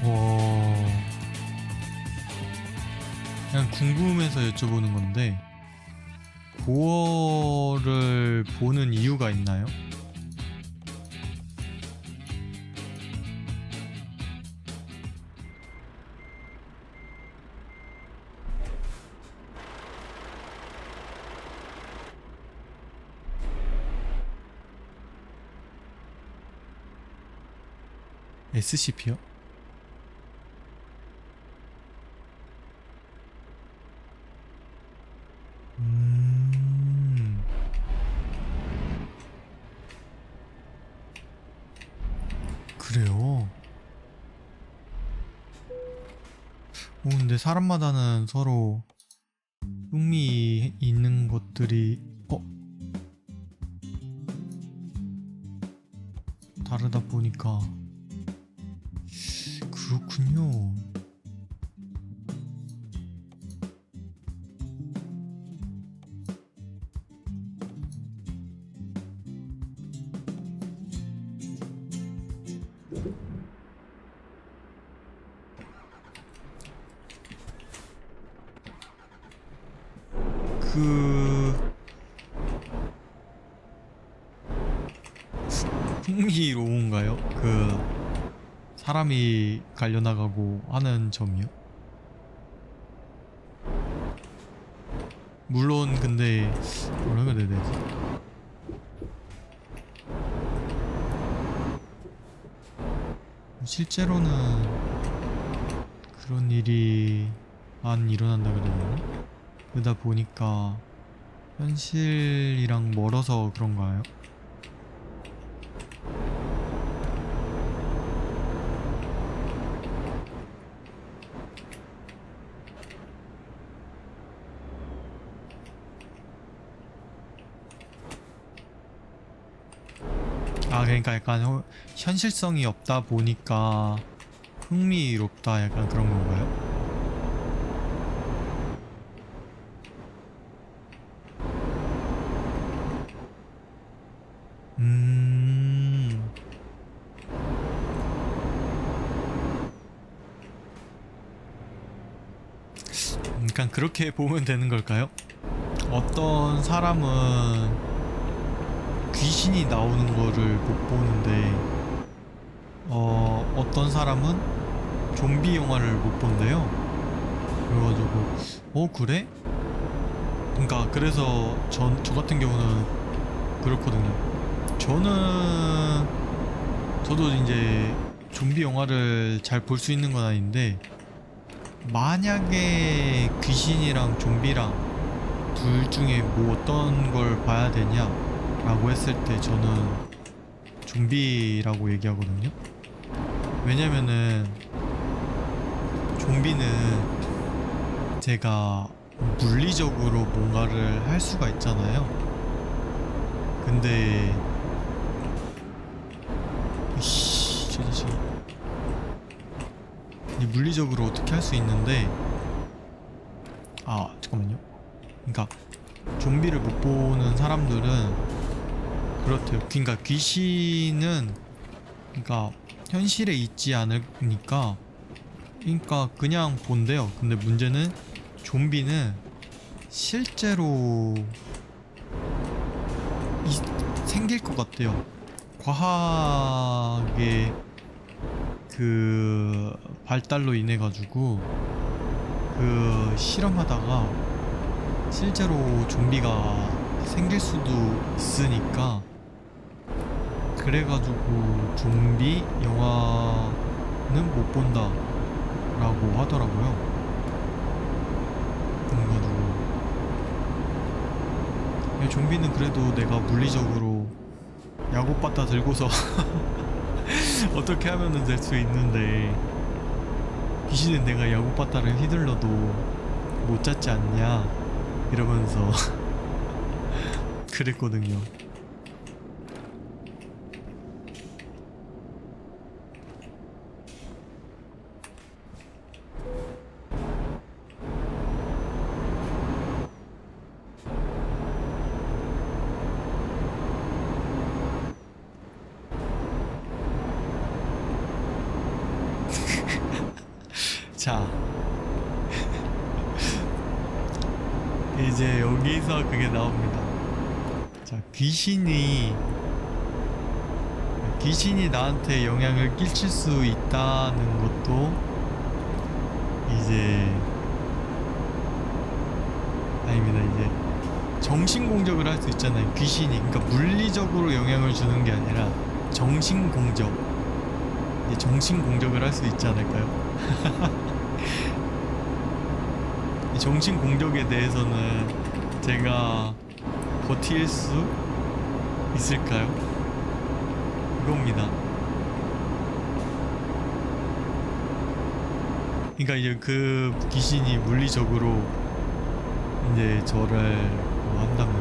와. 그냥 궁금해서 여쭤보는 건데 고어를 보는 이유가 있나요? SCP요? 음... 그래요? 근데 사람마다는 서로 흥미 있는 것들이 다르다 보니까 그렇군요. 그 흥미로운가요? 사람이 갈려나가고 하는 점이요? 물론 근데 뭐라고 해야 되지? 실제로는 그런 일이 안 일어난다 그래야 되나? 그러다 보니까 현실이랑 멀어서 그런가요? 그러니까 약간 현실성이 없다 보니까 흥미롭다 약간 그런 건가요? 음... 그러니까 그렇게 보면 되는 걸까요? 어떤 사람은 귀신이 나오는 거를 못 보는데 어떤 사람은 좀비 영화를 못 본대요. 그래가지고 그래? 그러니까 그래서 저 같은 경우는 그렇거든요. 저도 이제 좀비 영화를 잘 볼 수 있는 건 아닌데 만약에 귀신이랑 좀비랑 둘 중에 뭐 어떤 걸 봐야 되냐 라고 했을 때 저는 좀비라고 얘기하거든요. 왜냐면은 좀비는 제가 물리적으로 뭔가를 할 수가 있잖아요. 근데 저 자식 물리적으로 어떻게 할 수 있는데 잠깐만요. 그러니까 좀비를 못 보는 사람들은 그렇대요. 그러니까 귀신은 그러니까 현실에 있지 않으니까 그러니까 그냥 본대요. 근데 문제는 좀비는 실제로 생길 것 같대요. 과학의 그 발달로 인해 가지고 그 실험하다가 실제로 좀비가 생길 수도 있으니까 그래가지고 좀비 영화는 못 본다 라고 하더라고요. 그래가지고 좀비는 그래도 내가 물리적으로 야구바타 들고서 어떻게 하면은 될 수 있는데 귀신은 내가 야구바타를 휘둘러도 못 잡지 않냐 이러면서 그랬거든요. 자 이제 여기서 그게 나옵니다. 자, 귀신이 나한테 영향을 끼칠 수 있다는 것도 이제 아닙니다. 이제 정신 공격을 할 수 있잖아요. 귀신이, 그러니까 물리적으로 영향을 주는 게 아니라 정신 공격, 정신 공격을 할 수 있지 않을까요? 이 정신 공격에 대해서는 제가 버틸 수 있을까요? 이겁니다. 그러니까 이제 그 귀신이 물리적으로 이제 저를 뭐 한다면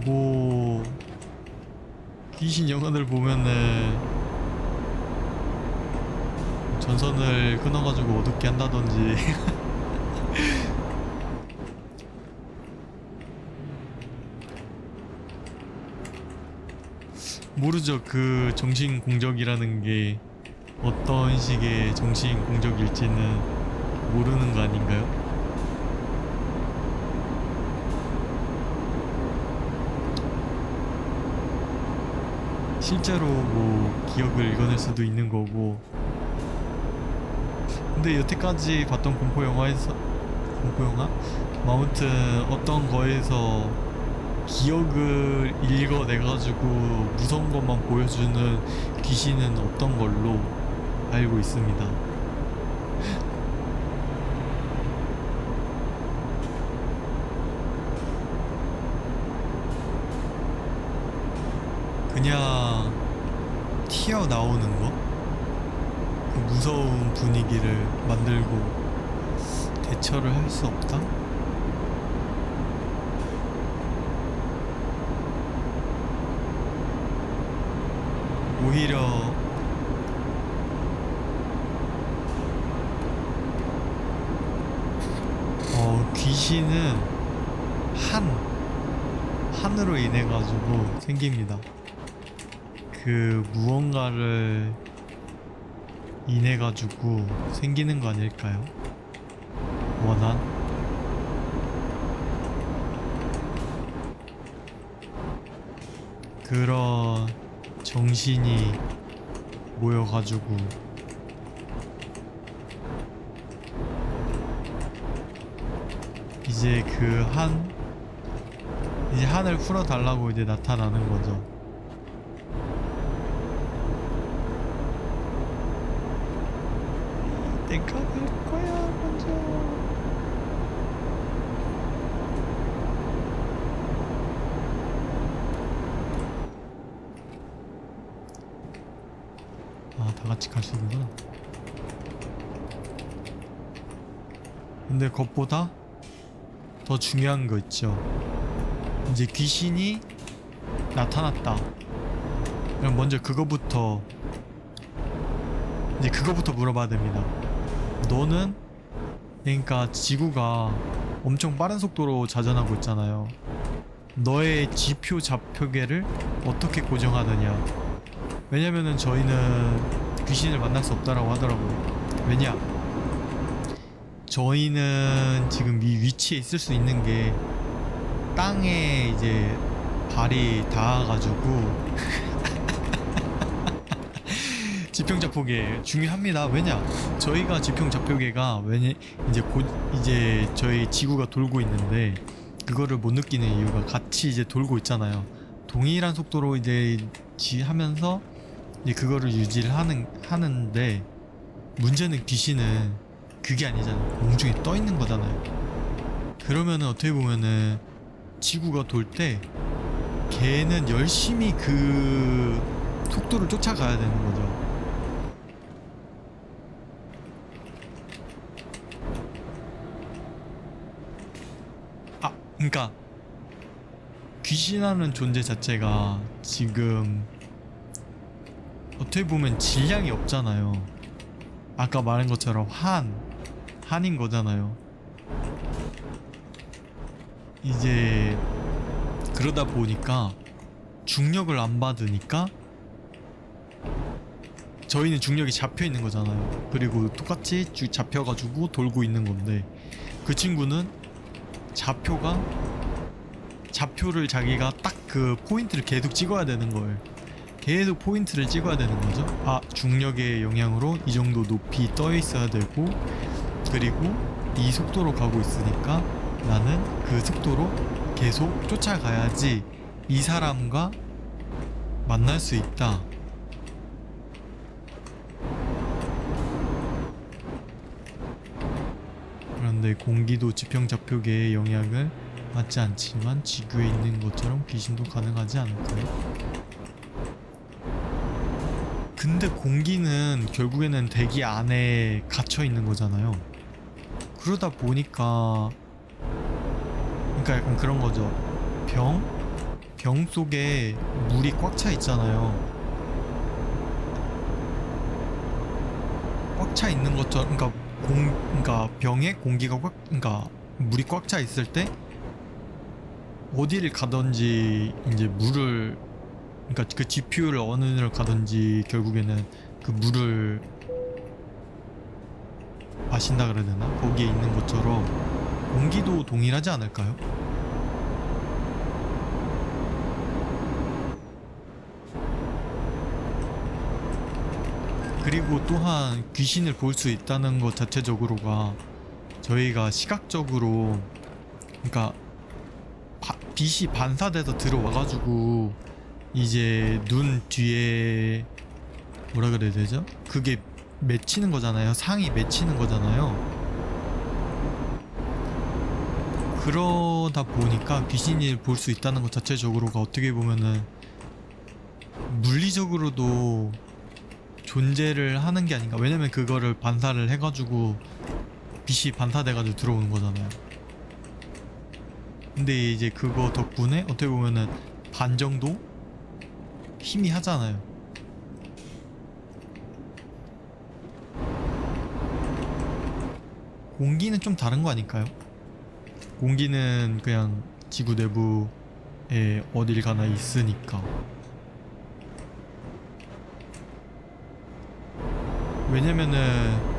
뭐 귀신 영화들 보면은 전선을 끊어가지고 어둡게 한다든지 모르죠. 그 정신 공격이라는 게 어떤 식의 정신 공격일지는 모르는 거 아닌가요? 실제로 뭐 기억을 읽어낼 수도 있는 거고. 근데 여태까지 봤던 공포 영화? 뭐 아무튼 어떤 거에서 기억을 읽어내가지고 무서운 것만 보여주는 귀신은 없던 걸로 알고 있습니다. 그냥 튀어나오는 거? 그 무서운 분위기를 만들고 대처를 할 수 없다? 오히려 귀신은 한으로 인해 가지고 생깁니다. 그 무언가를 인해 가지고 생기는 거 아닐까요? 원한? 그런 정신이 모여가지고 이제 이제 한을 풀어달라고 이제 나타나는 거죠. 내가 갈 거야 먼저. 다 같이 갈 수 있구나. 근데 그것보다 더 중요한 거 있죠. 이제 귀신이 나타났다. 그럼 먼저 그거부터 물어봐야 됩니다. 너는, 그러니까 지구가 엄청 빠른 속도로 자전하고 있잖아요. 너의 지표 좌표계를 어떻게 고정하느냐. 왜냐면은 저희는 귀신을 만날 수 없다라고 하더라고요. 왜냐? 저희는 지금 이 위치에 있을 수 있는 게 땅에 이제 발이 닿아가지고 지평좌표계 중요합니다. 왜냐? 저희가 지평좌표계가 이제 저희 지구가 돌고 있는데 그거를 못 느끼는 이유가 같이 이제 돌고 있잖아요. 동일한 속도로 이제 하면서 이제 그거를 유지를 하는데 문제는 귀신은 그게 아니잖아요. 공중에 떠 있는 거잖아요. 그러면은 어떻게 보면은 지구가 돌 때 걔는 열심히 그 속도를 쫓아가야 되는 거죠. 그러니까 귀신이라는 존재 자체가 지금 어떻게 보면 질량이 없잖아요. 아까 말한 것처럼 한인 거잖아요. 이제 그러다 보니까 중력을 안 받으니까 저희는 중력이 잡혀 있는 거잖아요. 그리고 똑같이 잡혀가지고 돌고 있는 건데 그 친구는 좌표를 자기가 딱 그 포인트를 계속 찍어야 되는 거예요. 계속 포인트를 찍어야 되는 거죠. 아, 중력의 영향으로 이 정도 높이 떠 있어야 되고, 그리고 이 속도로 가고 있으니까 나는 그 속도로 계속 쫓아가야지 이 사람과 만날 수 있다. 그런데 공기도 지평좌표계의 영향을 받지 않지만 지구에 있는 것처럼 귀신도 가능하지 않을까요? 근데 공기는 결국에는 대기 안에 갇혀 있는 거잖아요. 그러다 보니까 그러니까 약간 그런 거죠. 병 속에 물이 꽉 차 있잖아요. 꽉 차 있는 것처럼, 그러니까 병에 공기가 그러니까 물이 꽉 차 있을 때 어디를 가든지 이제 물을, 그러니까 그 지표를 어느 데를 가든지 결국에는 그 물을 마신다 그래야 되나? 거기에 있는 것처럼 공기도 동일하지 않을까요? 그리고 또한 귀신을 볼 수 있다는 것 자체적으로가 저희가 시각적으로, 그러니까 빛이 반사돼서 들어와가지고 이제 눈 뒤에 뭐라 그래야 되죠? 그게 맺히는 거잖아요. 상이 맺히는 거잖아요. 그러다 보니까 귀신을 볼 수 있다는 것 자체적으로가 어떻게 보면은 물리적으로도 존재를 하는 게 아닌가. 왜냐면 그거를 반사를 해가지고 빛이 반사돼가지고 들어오는 거잖아요. 근데 이제 그거 덕분에 어떻게 보면은 반 정도 희미하잖아요. 공기는 좀 다른 거 아닐까요? 공기는 그냥 지구 내부에 어딜 가나 있으니까. 왜냐면은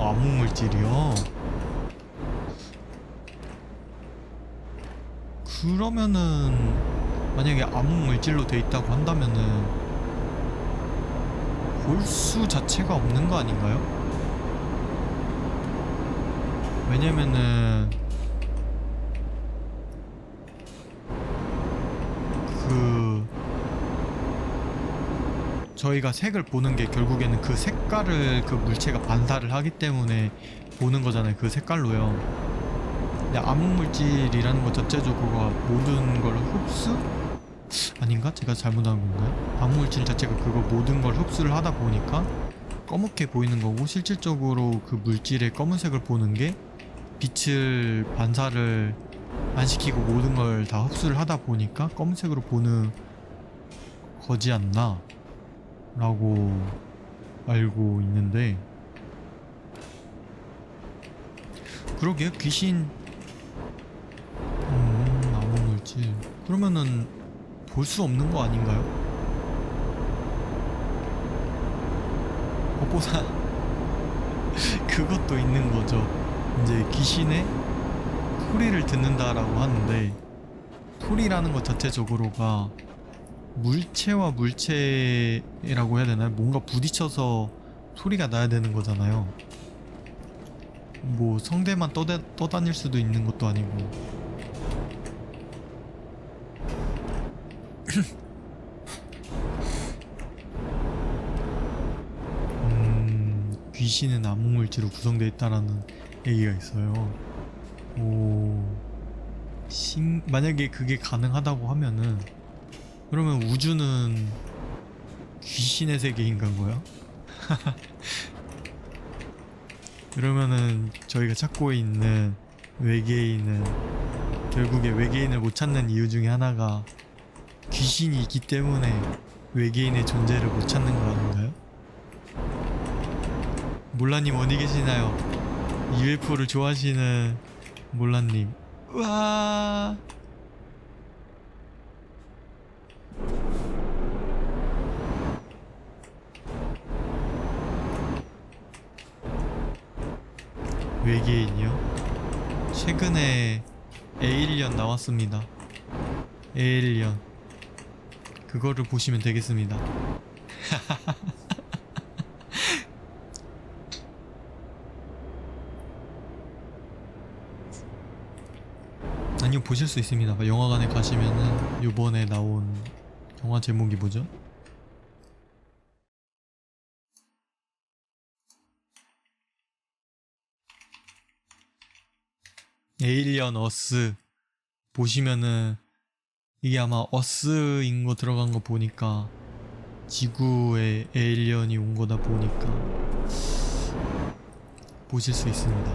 암흑물질이요? 그러면은 만약에 암흑물질로 돼 있다고 한다면은 볼 수 자체가 없는 거 아닌가요? 왜냐면은 저희가 색을 보는 게 결국에는 그 색깔을 그 물체가 반사를 하기 때문에 보는 거잖아요. 그 색깔로요. 근데 암흑물질이라는 것 자체적으로가 모든 걸 흡수? 아닌가? 제가 잘못한 건가요? 암흑물질 자체가 그거 모든 걸 흡수를 하다 보니까 검게 보이는 거고, 실질적으로 그 물질의 검은색을 보는 게 빛을 반사를 안 시키고 모든 걸 다 흡수를 하다 보니까 검은색으로 보는 거지 않나 라고 알고 있는데, 그러게요. 귀신 암흑물질 그러면은 볼 수 없는 거 아닌가요? 보다 그것도 있는 거죠. 이제 귀신의 소리를 듣는다라고 하는데, 소리라는 것 자체적으로가 물체와 물체라고 해야 되나요? 뭔가 부딪혀서 소리가 나야 되는 거잖아요. 뭐 성대만 떠다닐 수도 있는 것도 아니고. 귀신은 암흑물질로 구성되어 있다라는 얘기가 있어요. 만약에 그게 가능하다고 하면은, 그러면 우주는 귀신의 세계인 건가요? 그러면은 저희가 찾고 있는 외계인은 결국에 외계인을 못 찾는 이유 중에 하나가 귀신이 있기 때문에 외계인의 존재를 못 찾는 거 아닌가요? 몰라님 어디 계시나요? UFO를 좋아하시는 몰라님. 우와, 외계인이요? 최근에 에일리언 나왔습니다. 에일리언. 그거를 보시면 되겠습니다. 아니요, 보실 수 있습니다. 영화관에 가시면은 요번에 나온 영화 제목이 뭐죠? 에일리언 어스 보시면은 이게 아마 어스인 거 들어간 거 보니까 지구에 에일리언이 온 거다 보니까 보실 수 있습니다.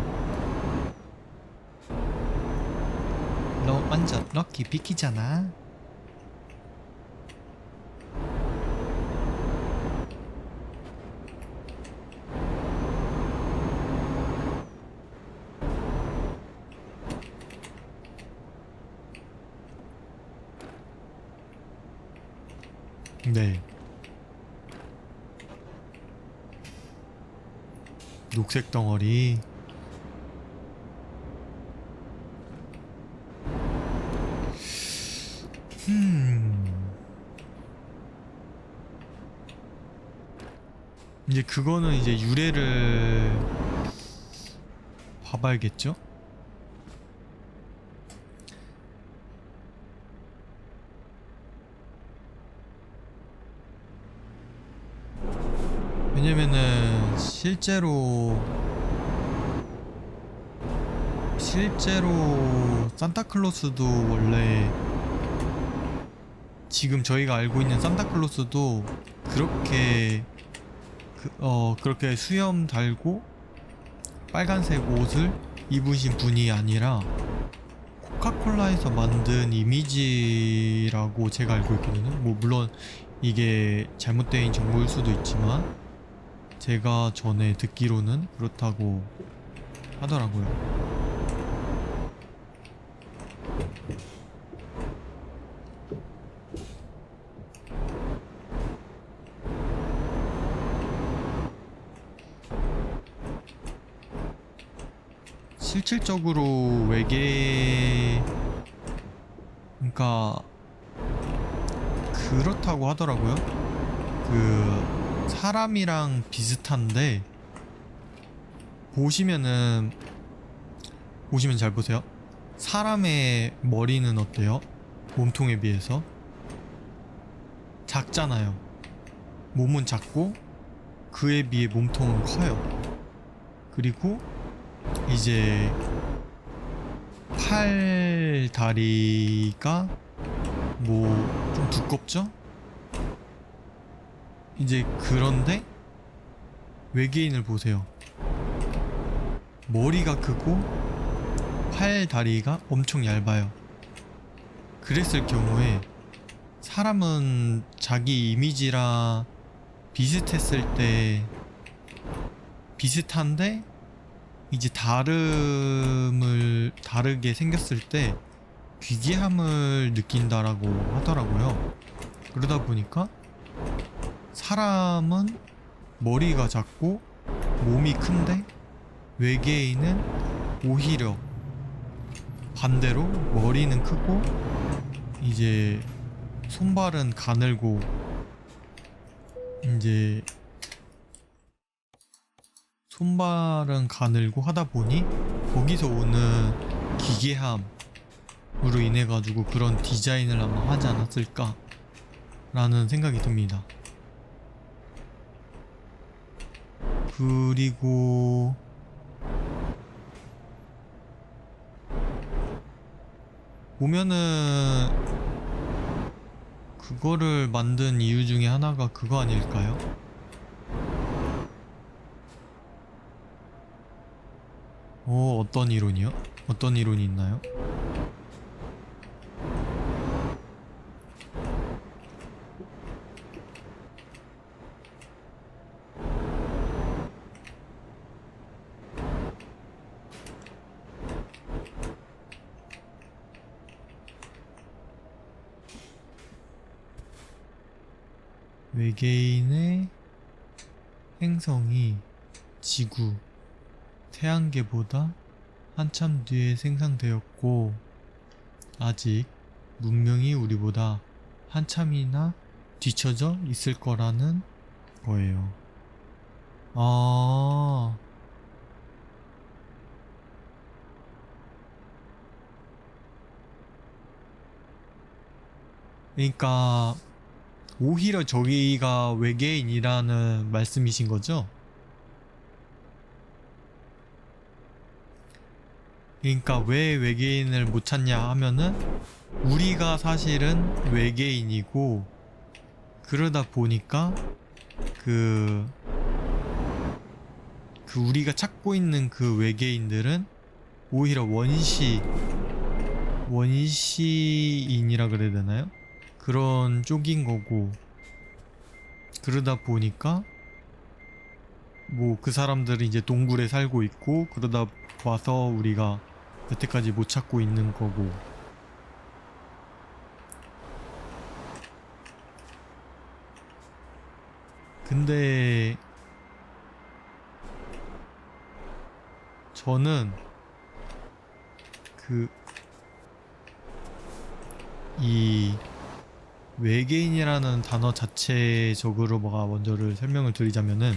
너 완전 럭키 비키잖아. 네. 녹색 덩어리. 이제 그거는 이제 유래를 봐봐야겠죠? 왜냐면은 실제로 산타클로스도 원래 지금 저희가 알고 있는 산타클로스도 그렇게 그렇게 수염 달고 빨간색 옷을 입으신 분이 아니라 코카콜라에서 만든 이미지라고 제가 알고 있거든요. 뭐 물론 이게 잘못된 정보일 수도 있지만 제가 전에 듣기로는 그렇다고 하더라고요. 실질적으로 그러니까 그렇다고 하더라고요. 그 사람이랑 비슷한데 보시면 잘 보세요. 사람의 머리는 어때요? 몸통에 비해서 작잖아요. 몸은 작고 그에 비해 몸통은 커요. 그리고 이제 팔 다리가 뭐 좀 두껍죠? 이제 그런데 외계인을 보세요. 머리가 크고 팔 다리가 엄청 얇아요. 그랬을 경우에 사람은 자기 이미지랑 비슷했을 때 비슷한데 이제 다르게 생겼을 때 귀괴함을 느낀다라고 하더라고요. 그러다 보니까 사람은 머리가 작고 몸이 큰데 외계인은 오히려 반대로 머리는 크고 이제 손발은 가늘고 이제 손발은 가늘고 하다 보니 거기서 오는 기괴함으로 인해 가지고 그런 디자인을 아마 하지 않았을까 라는 생각이 듭니다. 그리고 보면은 그거를 만든 이유 중에 하나가 그거 아닐까요? 어떤 이론이요? 어떤 이론이 있나요? 외계인의 행성이 지구 태양계보다 한참 뒤에 생성되었고 아직 문명이 우리보다 한참이나 뒤처져 있을 거라는 거예요. 아, 그러니까 오히려 저희가 외계인이라는 말씀이신 거죠? 그러니까 왜 외계인을 못 찾냐 하면은 우리가 사실은 외계인이고 그러다 보니까 그, 그 우리가 찾고 있는 그 외계인들은 오히려 원시인이라 그래야 되나요? 그런 쪽인 거고 그러다 보니까 뭐 그 사람들이 이제 동굴에 살고 있고 그러다 봐서 우리가 여태까지 못 찾고 있는 거고 근데 저는 이 외계인이라는 단어 자체적으로 뭐가 먼저를 설명을 드리자면은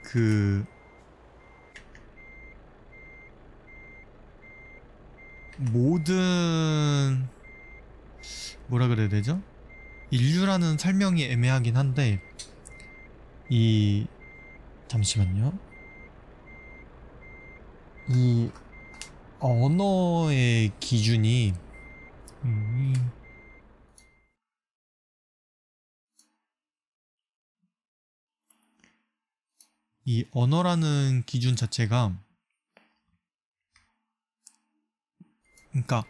그 모든 뭐라 그래야 되죠? 인류라는 설명이 애매하긴 한데 이 잠시만요. 이 언어의 기준이 이 언어라는 기준 자체가 그러니까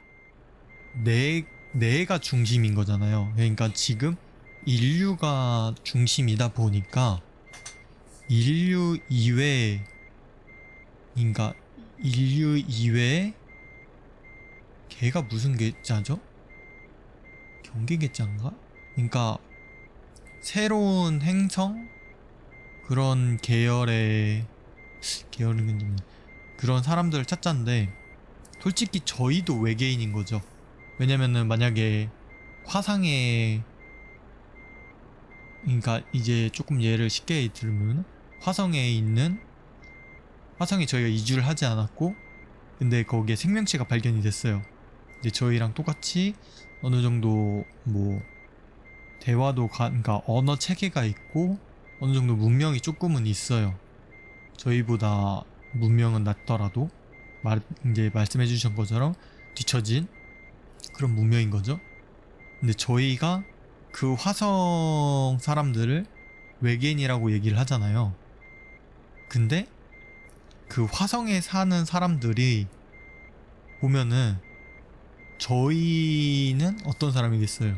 내가 중심인 거잖아요. 그러니까 지금 인류가 중심이다 보니까 인류 이외에 그러니까 인류 이외에 걔가 무슨 계자죠? 경계계자인가? 그러니까 새로운 행성 그런 계열의 계열은 좀 그런 사람들을 찾자는데 솔직히 저희도 외계인인 거죠. 왜냐면은 만약에 화상에 그러니까 이제 조금 예를 쉽게 들면 화성에 저희가 이주를 하지 않았고 근데 거기에 생명체가 발견이 됐어요. 이제 저희랑 똑같이 어느 정도 뭐 대화도 그러니까 언어 체계가 있고 어느 정도 문명이 조금은 있어요. 저희보다 문명은 낮더라도 이제 말씀해 주신 것처럼 뒤처진 그런 문명인 거죠. 근데 저희가 그 화성 사람들을 외계인이라고 얘기를 하잖아요. 근데 그 화성에 사는 사람들이 보면은 저희는 어떤 사람이겠어요?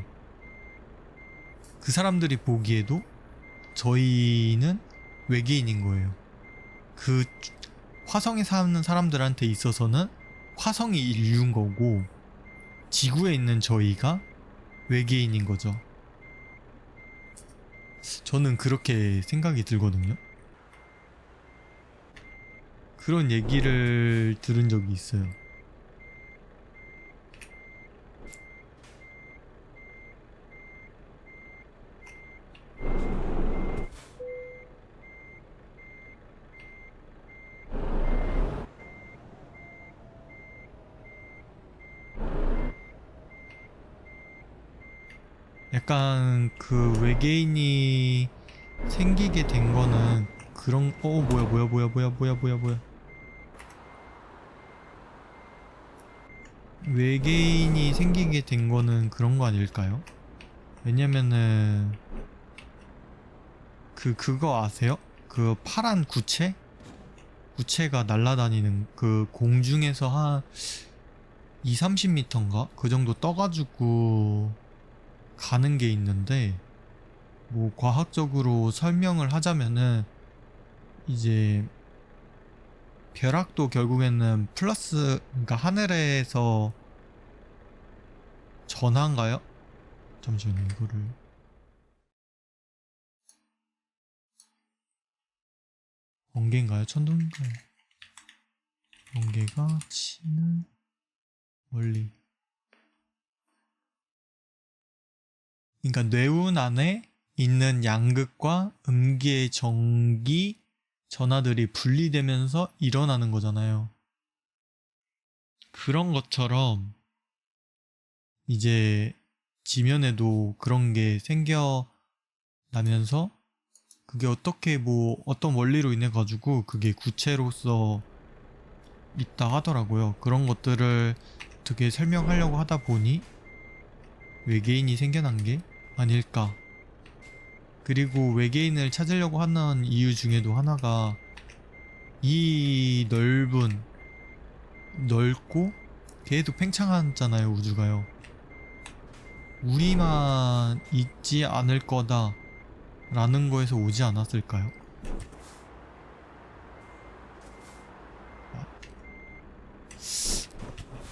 그 사람들이 보기에도 저희는 외계인인 거예요. 그 화성에 사는 사람들한테 있어서는 화성이 인류인 거고 지구에 있는 저희가 외계인인 거죠. 저는 그렇게 생각이 들거든요. 그런 얘기를 들은 적이 있어요. 약간 그 외계인이 생기게 된 거는 그런 뭐야 외계인이 생기게 된 거는 그런 거 아닐까요? 왜냐면은 그거 아세요? 그 파란 구체가 날아다니는 그 공중에서 한 2, 30m인가? 그 정도 떠가지고 가는 게 있는데 뭐 과학적으로 설명을 하자면은 이제 벼락도 결국에는 플러스 그러니까 하늘에서 전하인가요? 잠시만요 이거를 번개인가요? 천둥인가요? 번개가 치는 원리. 그러니까 뇌운 안에 있는 양극과 음기의 전기 전하들이 분리되면서 일어나는 거잖아요. 그런 것처럼 이제 지면에도 그런 게 생겨나면서 그게 어떻게 뭐 어떤 원리로 인해 가지고 그게 구체로서 있다 하더라고요. 그런 것들을 어떻게 설명하려고 하다 보니 외계인이 생겨난 게 아닐까. 그리고 외계인을 찾으려고 하는 이유 중에도 하나가 이 넓고 걔도 팽창하잖아요, 우주가요. 우리만 있지 않을 거다 라는 거에서 오지 않았을까요?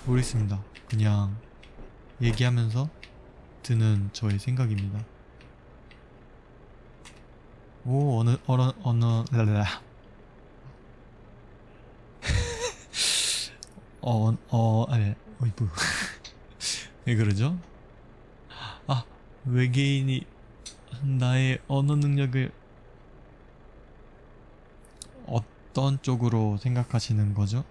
모르겠습니다. 그냥 얘기하면서 드는 저의 생각입니다. 오, 랄랄라. 아니, 어이구. 왜 그러죠? 아, 외계인이 나의 언어 능력을 어떤 쪽으로 생각하시는 거죠?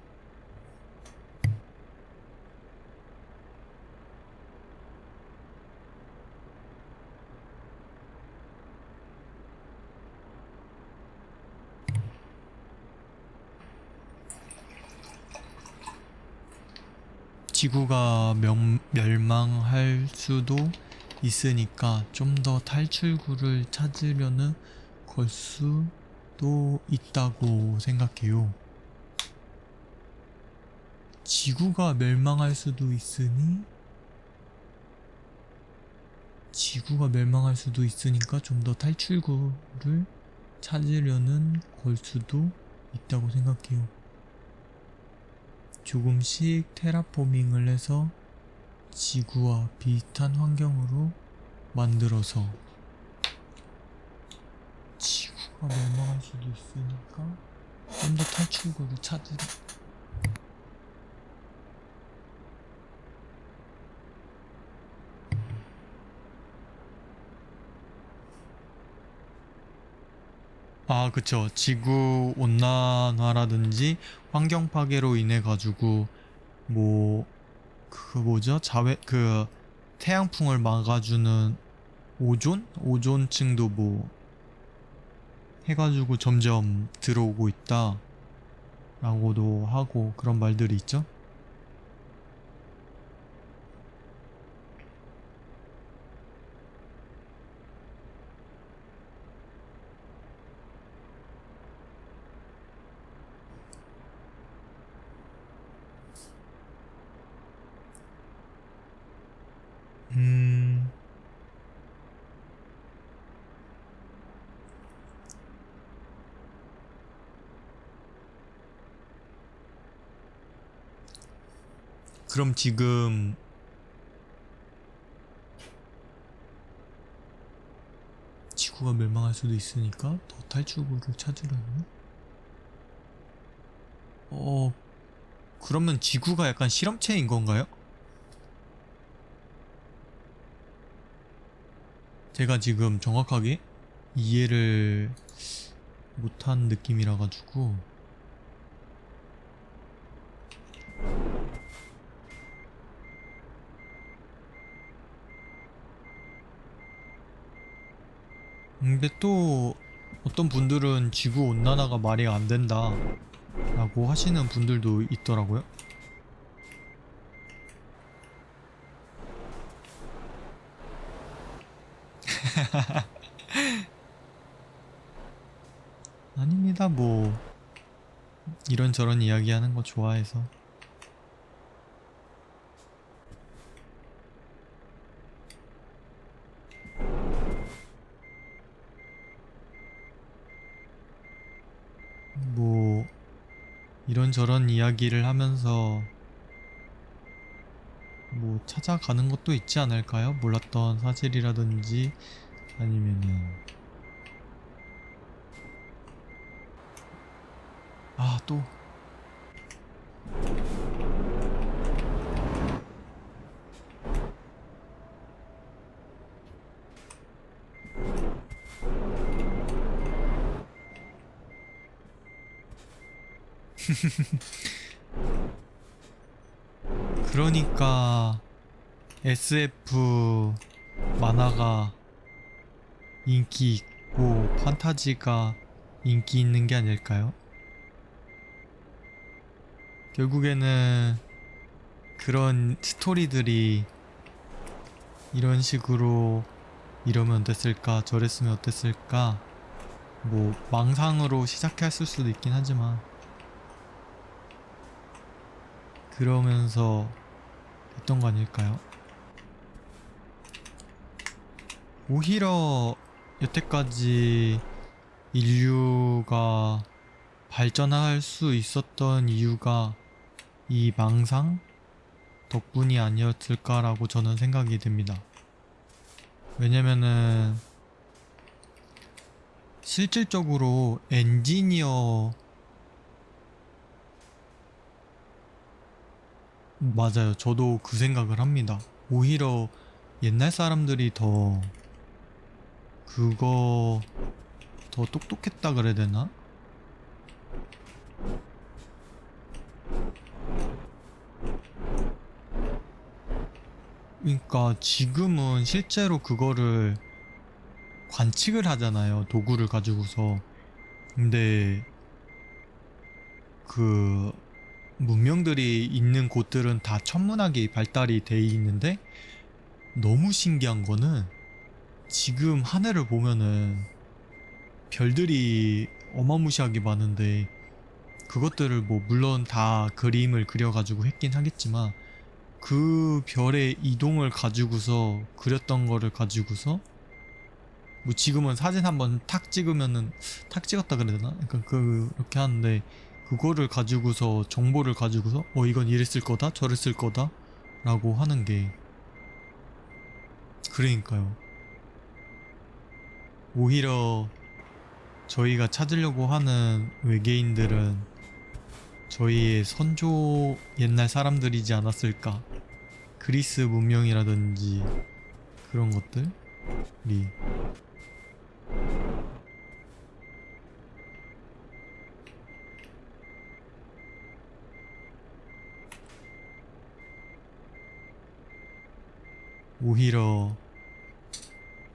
지구가 멸망할 수도 있으니까 좀 더 탈출구를 찾으려는 걸 수도 있다고 생각해요. 지구가 멸망할 수도 있으니 지구가 멸망할 수도 있으니까 좀 더 탈출구를 찾으려는 걸 수도 있다고 생각해요. 조금씩 테라포밍을 해서 지구와 비슷한 환경으로 만들어서 지구가 멸망할 수도 있으니까 좀 더 탈출구를 찾으려. 아, 그쵸. 지구 온난화라든지 환경 파괴로 인해 가지고 뭐 그 뭐죠? 태양풍을 막아주는 오존층도 뭐 해가지고 점점 들어오고 있다라고도 하고 그런 말들이 있죠. 음, 그럼 지금 지구가 멸망할 수도 있으니까 더 탈출구를 찾으려면 그러면 지구가 약간 실험체인 건가요? 제가 지금 정확하게 이해를 못한 느낌이라 가지고. 근데 또 어떤 분들은 지구 온난화가 말이 안 된다 라고 하시는 분들도 있더라고요. 아닙니다. 뭐 이런저런 이야기하는 거 좋아해서. 뭐 이런저런 이야기를 하면서 뭐 찾아가는 것도 있지 않을까요? 몰랐던 사실이라든지 아니면은 아, 또. 그러니까 SF 만화가 인기 있고 판타지가 인기 있는 게 아닐까요? 결국에는 그런 스토리들이 이런 식으로 이러면 어땠을까 저랬으면 어땠을까 뭐 망상으로 시작했을 수도 있긴 하지만 그러면서 했던 거 아닐까요? 오히려 여태까지 인류가 발전할 수 있었던 이유가 이 망상 덕분이 아니었을까라고 저는 생각이 듭니다. 왜냐면은 실질적으로 엔지니어 맞아요. 저도 그 생각을 합니다. 오히려 옛날 사람들이 더 그거 더 똑똑했다 그래야 되나? 그러니까 지금은 실제로 그거를 관측을 하잖아요. 도구를 가지고서. 근데 그 문명들이 있는 곳들은 다 천문학이 발달이 돼 있는데 너무 신기한 거는 지금 하늘을 보면은 별들이 어마무시하게 많은데 그것들을 뭐 물론 다 그림을 그려가지고 했긴 하겠지만 그 별의 이동을 가지고서 그렸던 거를 가지고서 뭐 지금은 사진 한번 탁 찍으면은 탁 찍었다 그래야 되나? 약간 그렇게 하는데 그거를 가지고서 정보를 가지고서 이건 이랬을 거다 저랬을 거다 라고 하는 게 그러니까요. 오히려 저희가 찾으려고 하는 외계인들은 저희의 선조 옛날 사람들이지 않았을까. 그리스 문명이라든지 그런 것들이 오히려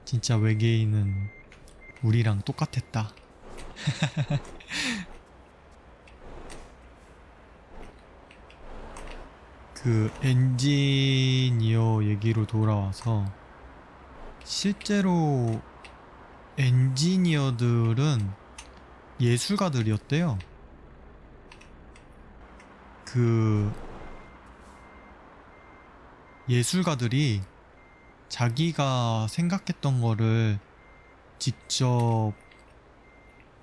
진짜 외계인은 우리랑 똑같았다. 그 엔지니어 얘기로 돌아와서 실제로 엔지니어들은 예술가들이었대요. 그 예술가들이 자기가 생각했던 거를 직접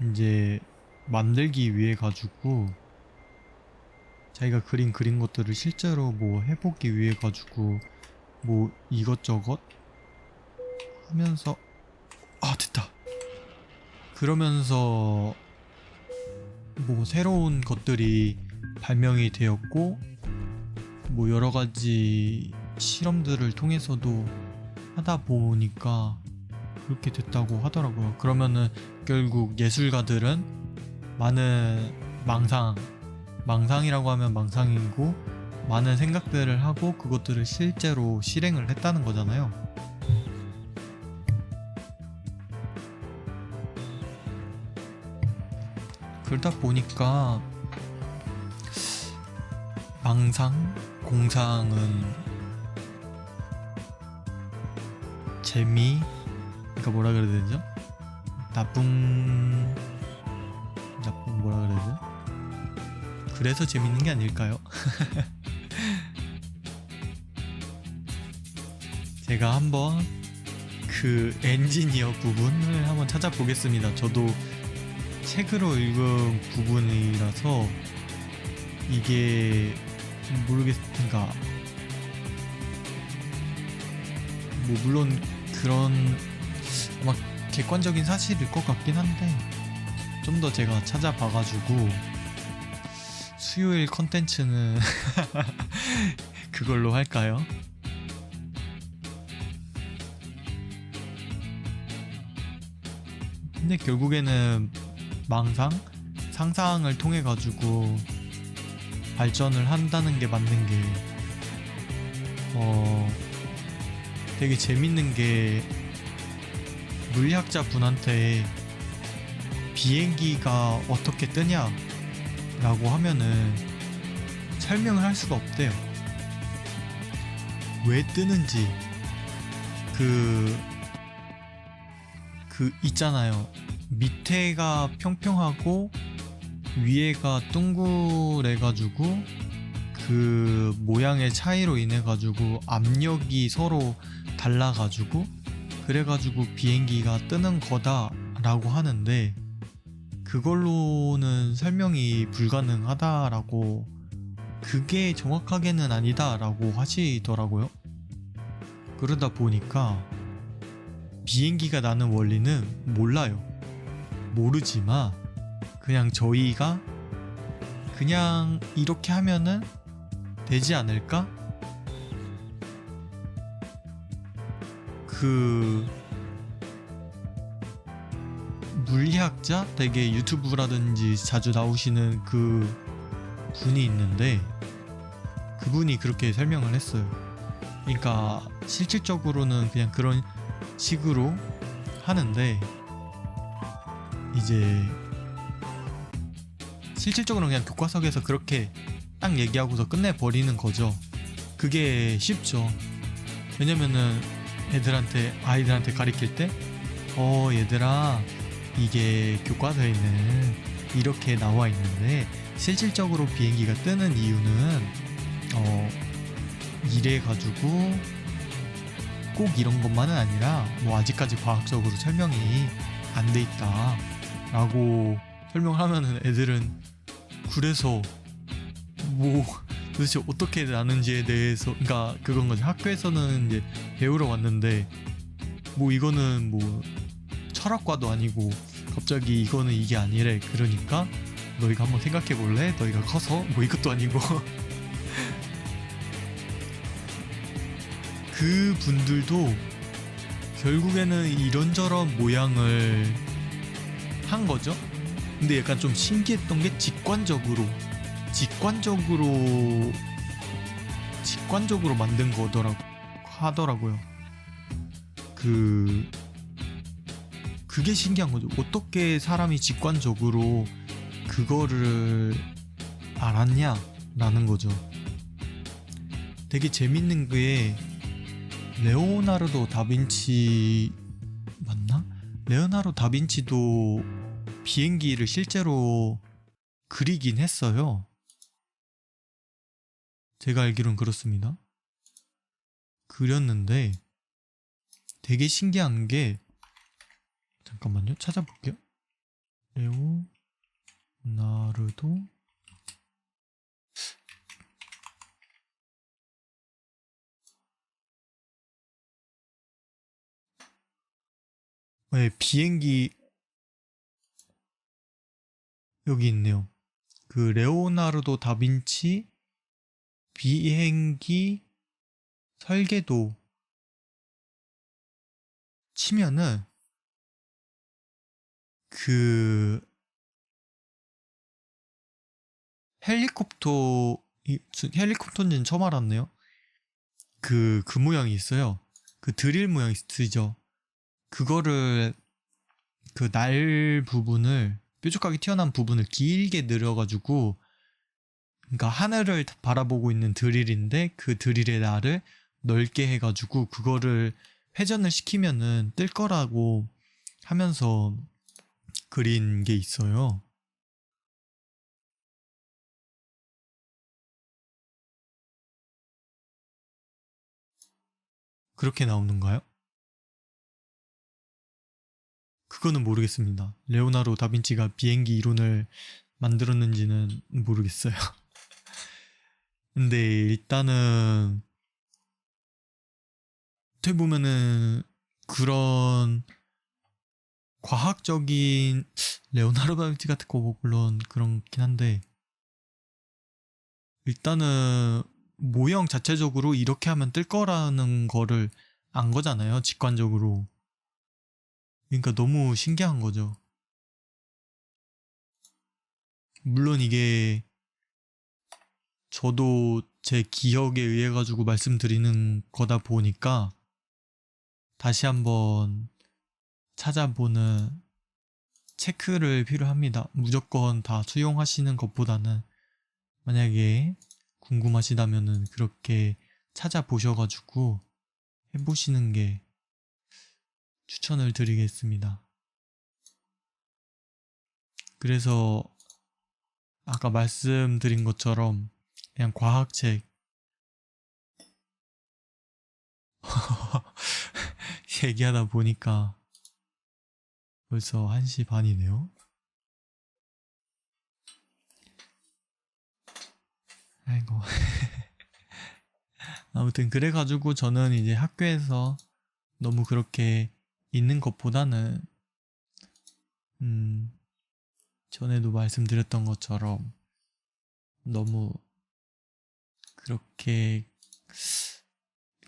이제 만들기 위해 가지고 자기가 그린 것들을 실제로 뭐 해보기 위해 가지고 뭐 이것저것 하면서 됐다. 그러면서 뭐 새로운 것들이 발명이 되었고 뭐 여러 가지 실험들을 통해서도 하다 보니까 그렇게 됐다고 하더라고요. 그러면은 결국 예술가들은 많은 망상이라고 하면 망상이고 많은 생각들을 하고 그것들을 실제로 실행을 했다는 거잖아요. 그러다 보니까 공상은 그러니까 뭐라 그래야 되죠? 나쁜 뭐라 그래야 되죠? 그래서 재밌는 게 아닐까요? 제가 한번 그 엔지니어 부분을 한번 찾아보겠습니다. 저도 책으로 읽은 부분이라서 이게 모르겠으니까 뭐 물론 그런 아마 객관적인 사실일 것 같긴 한데 좀 더 제가 찾아봐가지고 수요일 컨텐츠는 그걸로 할까요? 근데 결국에는 상상을 통해 가지고 발전을 한다는 게 맞는 게 되게 재밌는 게 물리학자 분한테 비행기가 어떻게 뜨냐 라고 하면은 설명을 할 수가 없대요. 왜 뜨는지 그 있잖아요. 밑에가 평평하고 위에가 둥글해가지고 그 모양의 차이로 인해가지고 압력이 서로 달라가지고 그래가지고 비행기가 뜨는 거다라고 하는데 그걸로는 설명이 불가능하다라고 그게 정확하게는 아니다라고 하시더라고요. 그러다 보니까 비행기가 나는 원리는 몰라요. 모르지만 그냥 저희가 그냥 이렇게 하면은 되지 않을까? 그 물리학자 되게 유튜브라든지 자주 나오시는 그 분이 있는데 그분이 그렇게 설명을 했어요. 그러니까 실질적으로는 그냥 그런 식으로 하는데 이제 실질적으로는 그냥 교과석에서 그렇게 딱 얘기하고서 끝내버리는 거죠. 그게 쉽죠. 왜냐면은 아이들한테 가르칠 때 얘들아 이게 교과서에는 이렇게 나와 있는데 실질적으로 비행기가 뜨는 이유는 이래가지고 꼭 이런 것만은 아니라 뭐 아직까지 과학적으로 설명이 안 돼 있다 라고 설명을 하면은 애들은 그래서 뭐 도대체 어떻게 나는지에 대해서 그러니까 그건 거지. 학교에서는 이제 배우러 왔는데 뭐 이거는 뭐 철학과도 아니고 갑자기 이거는 이게 아니래. 그러니까 너희가 한번 생각해 볼래? 너희가 커서 뭐 이것도 아니고 그 분들도 결국에는 이런저런 모양을 한 거죠. 근데 약간 좀 신기했던 게 직관적으로 만든 하더라고요. 그게 신기한 거죠. 어떻게 사람이 직관적으로 그거를 알았냐라는 거죠. 되게 재밌는 게 레오나르도 다빈치 맞나? 레오나르도 다빈치도 비행기를 실제로 그리긴 했어요. 제가 알기론 그렇습니다. 그렸는데 되게 신기한 게 잠깐만요. 찾아볼게요. 레오나르도 비행기 여기 있네요. 그 레오나르도 다빈치 비행기 설계도 치면은 그 헬리콥터인지는 처음 알았네요. 그 모양이 있어요. 그 드릴 모양이 있죠. 그거를 그 날 부분을 뾰족하게 튀어나온 부분을 길게 늘어가지고 그러니까 하늘을 바라보고 있는 드릴인데 그 드릴의 날을 넓게 해가지고 그거를 회전을 시키면은 뜰 거라고 하면서 그린 게 있어요. 그렇게 나오는가요? 그거는 모르겠습니다. 레오나르도 다빈치가 비행기 이론을 만들었는지는 모르겠어요. 근데 일단은 어떻게 보면은 그런 과학적인 레오나르도 다빈치 같은 거 물론 그렇긴 한데 일단은 모형 자체적으로 이렇게 하면 뜰 거라는 거를 안 거잖아요, 직관적으로. 그러니까 너무 신기한 거죠. 물론 이게 저도 제 기억에 의해 가지고 말씀드리는 거다 보니까 다시 한번 찾아보는 체크를 필요합니다. 무조건 다 수용하시는 것보다는 만약에 궁금하시다면은 그렇게 찾아보셔가지고 해보시는 게 추천을 드리겠습니다. 그래서 아까 말씀드린 것처럼 그냥 과학책 얘기하다 보니까 벌써 1시 반이네요. 아이고. 아무튼 그래가지고 저는 이제 학교에서 너무 그렇게 있는 것보다는 전에도 말씀드렸던 것처럼 너무 그렇게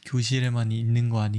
교실에만 있는 거 아닌가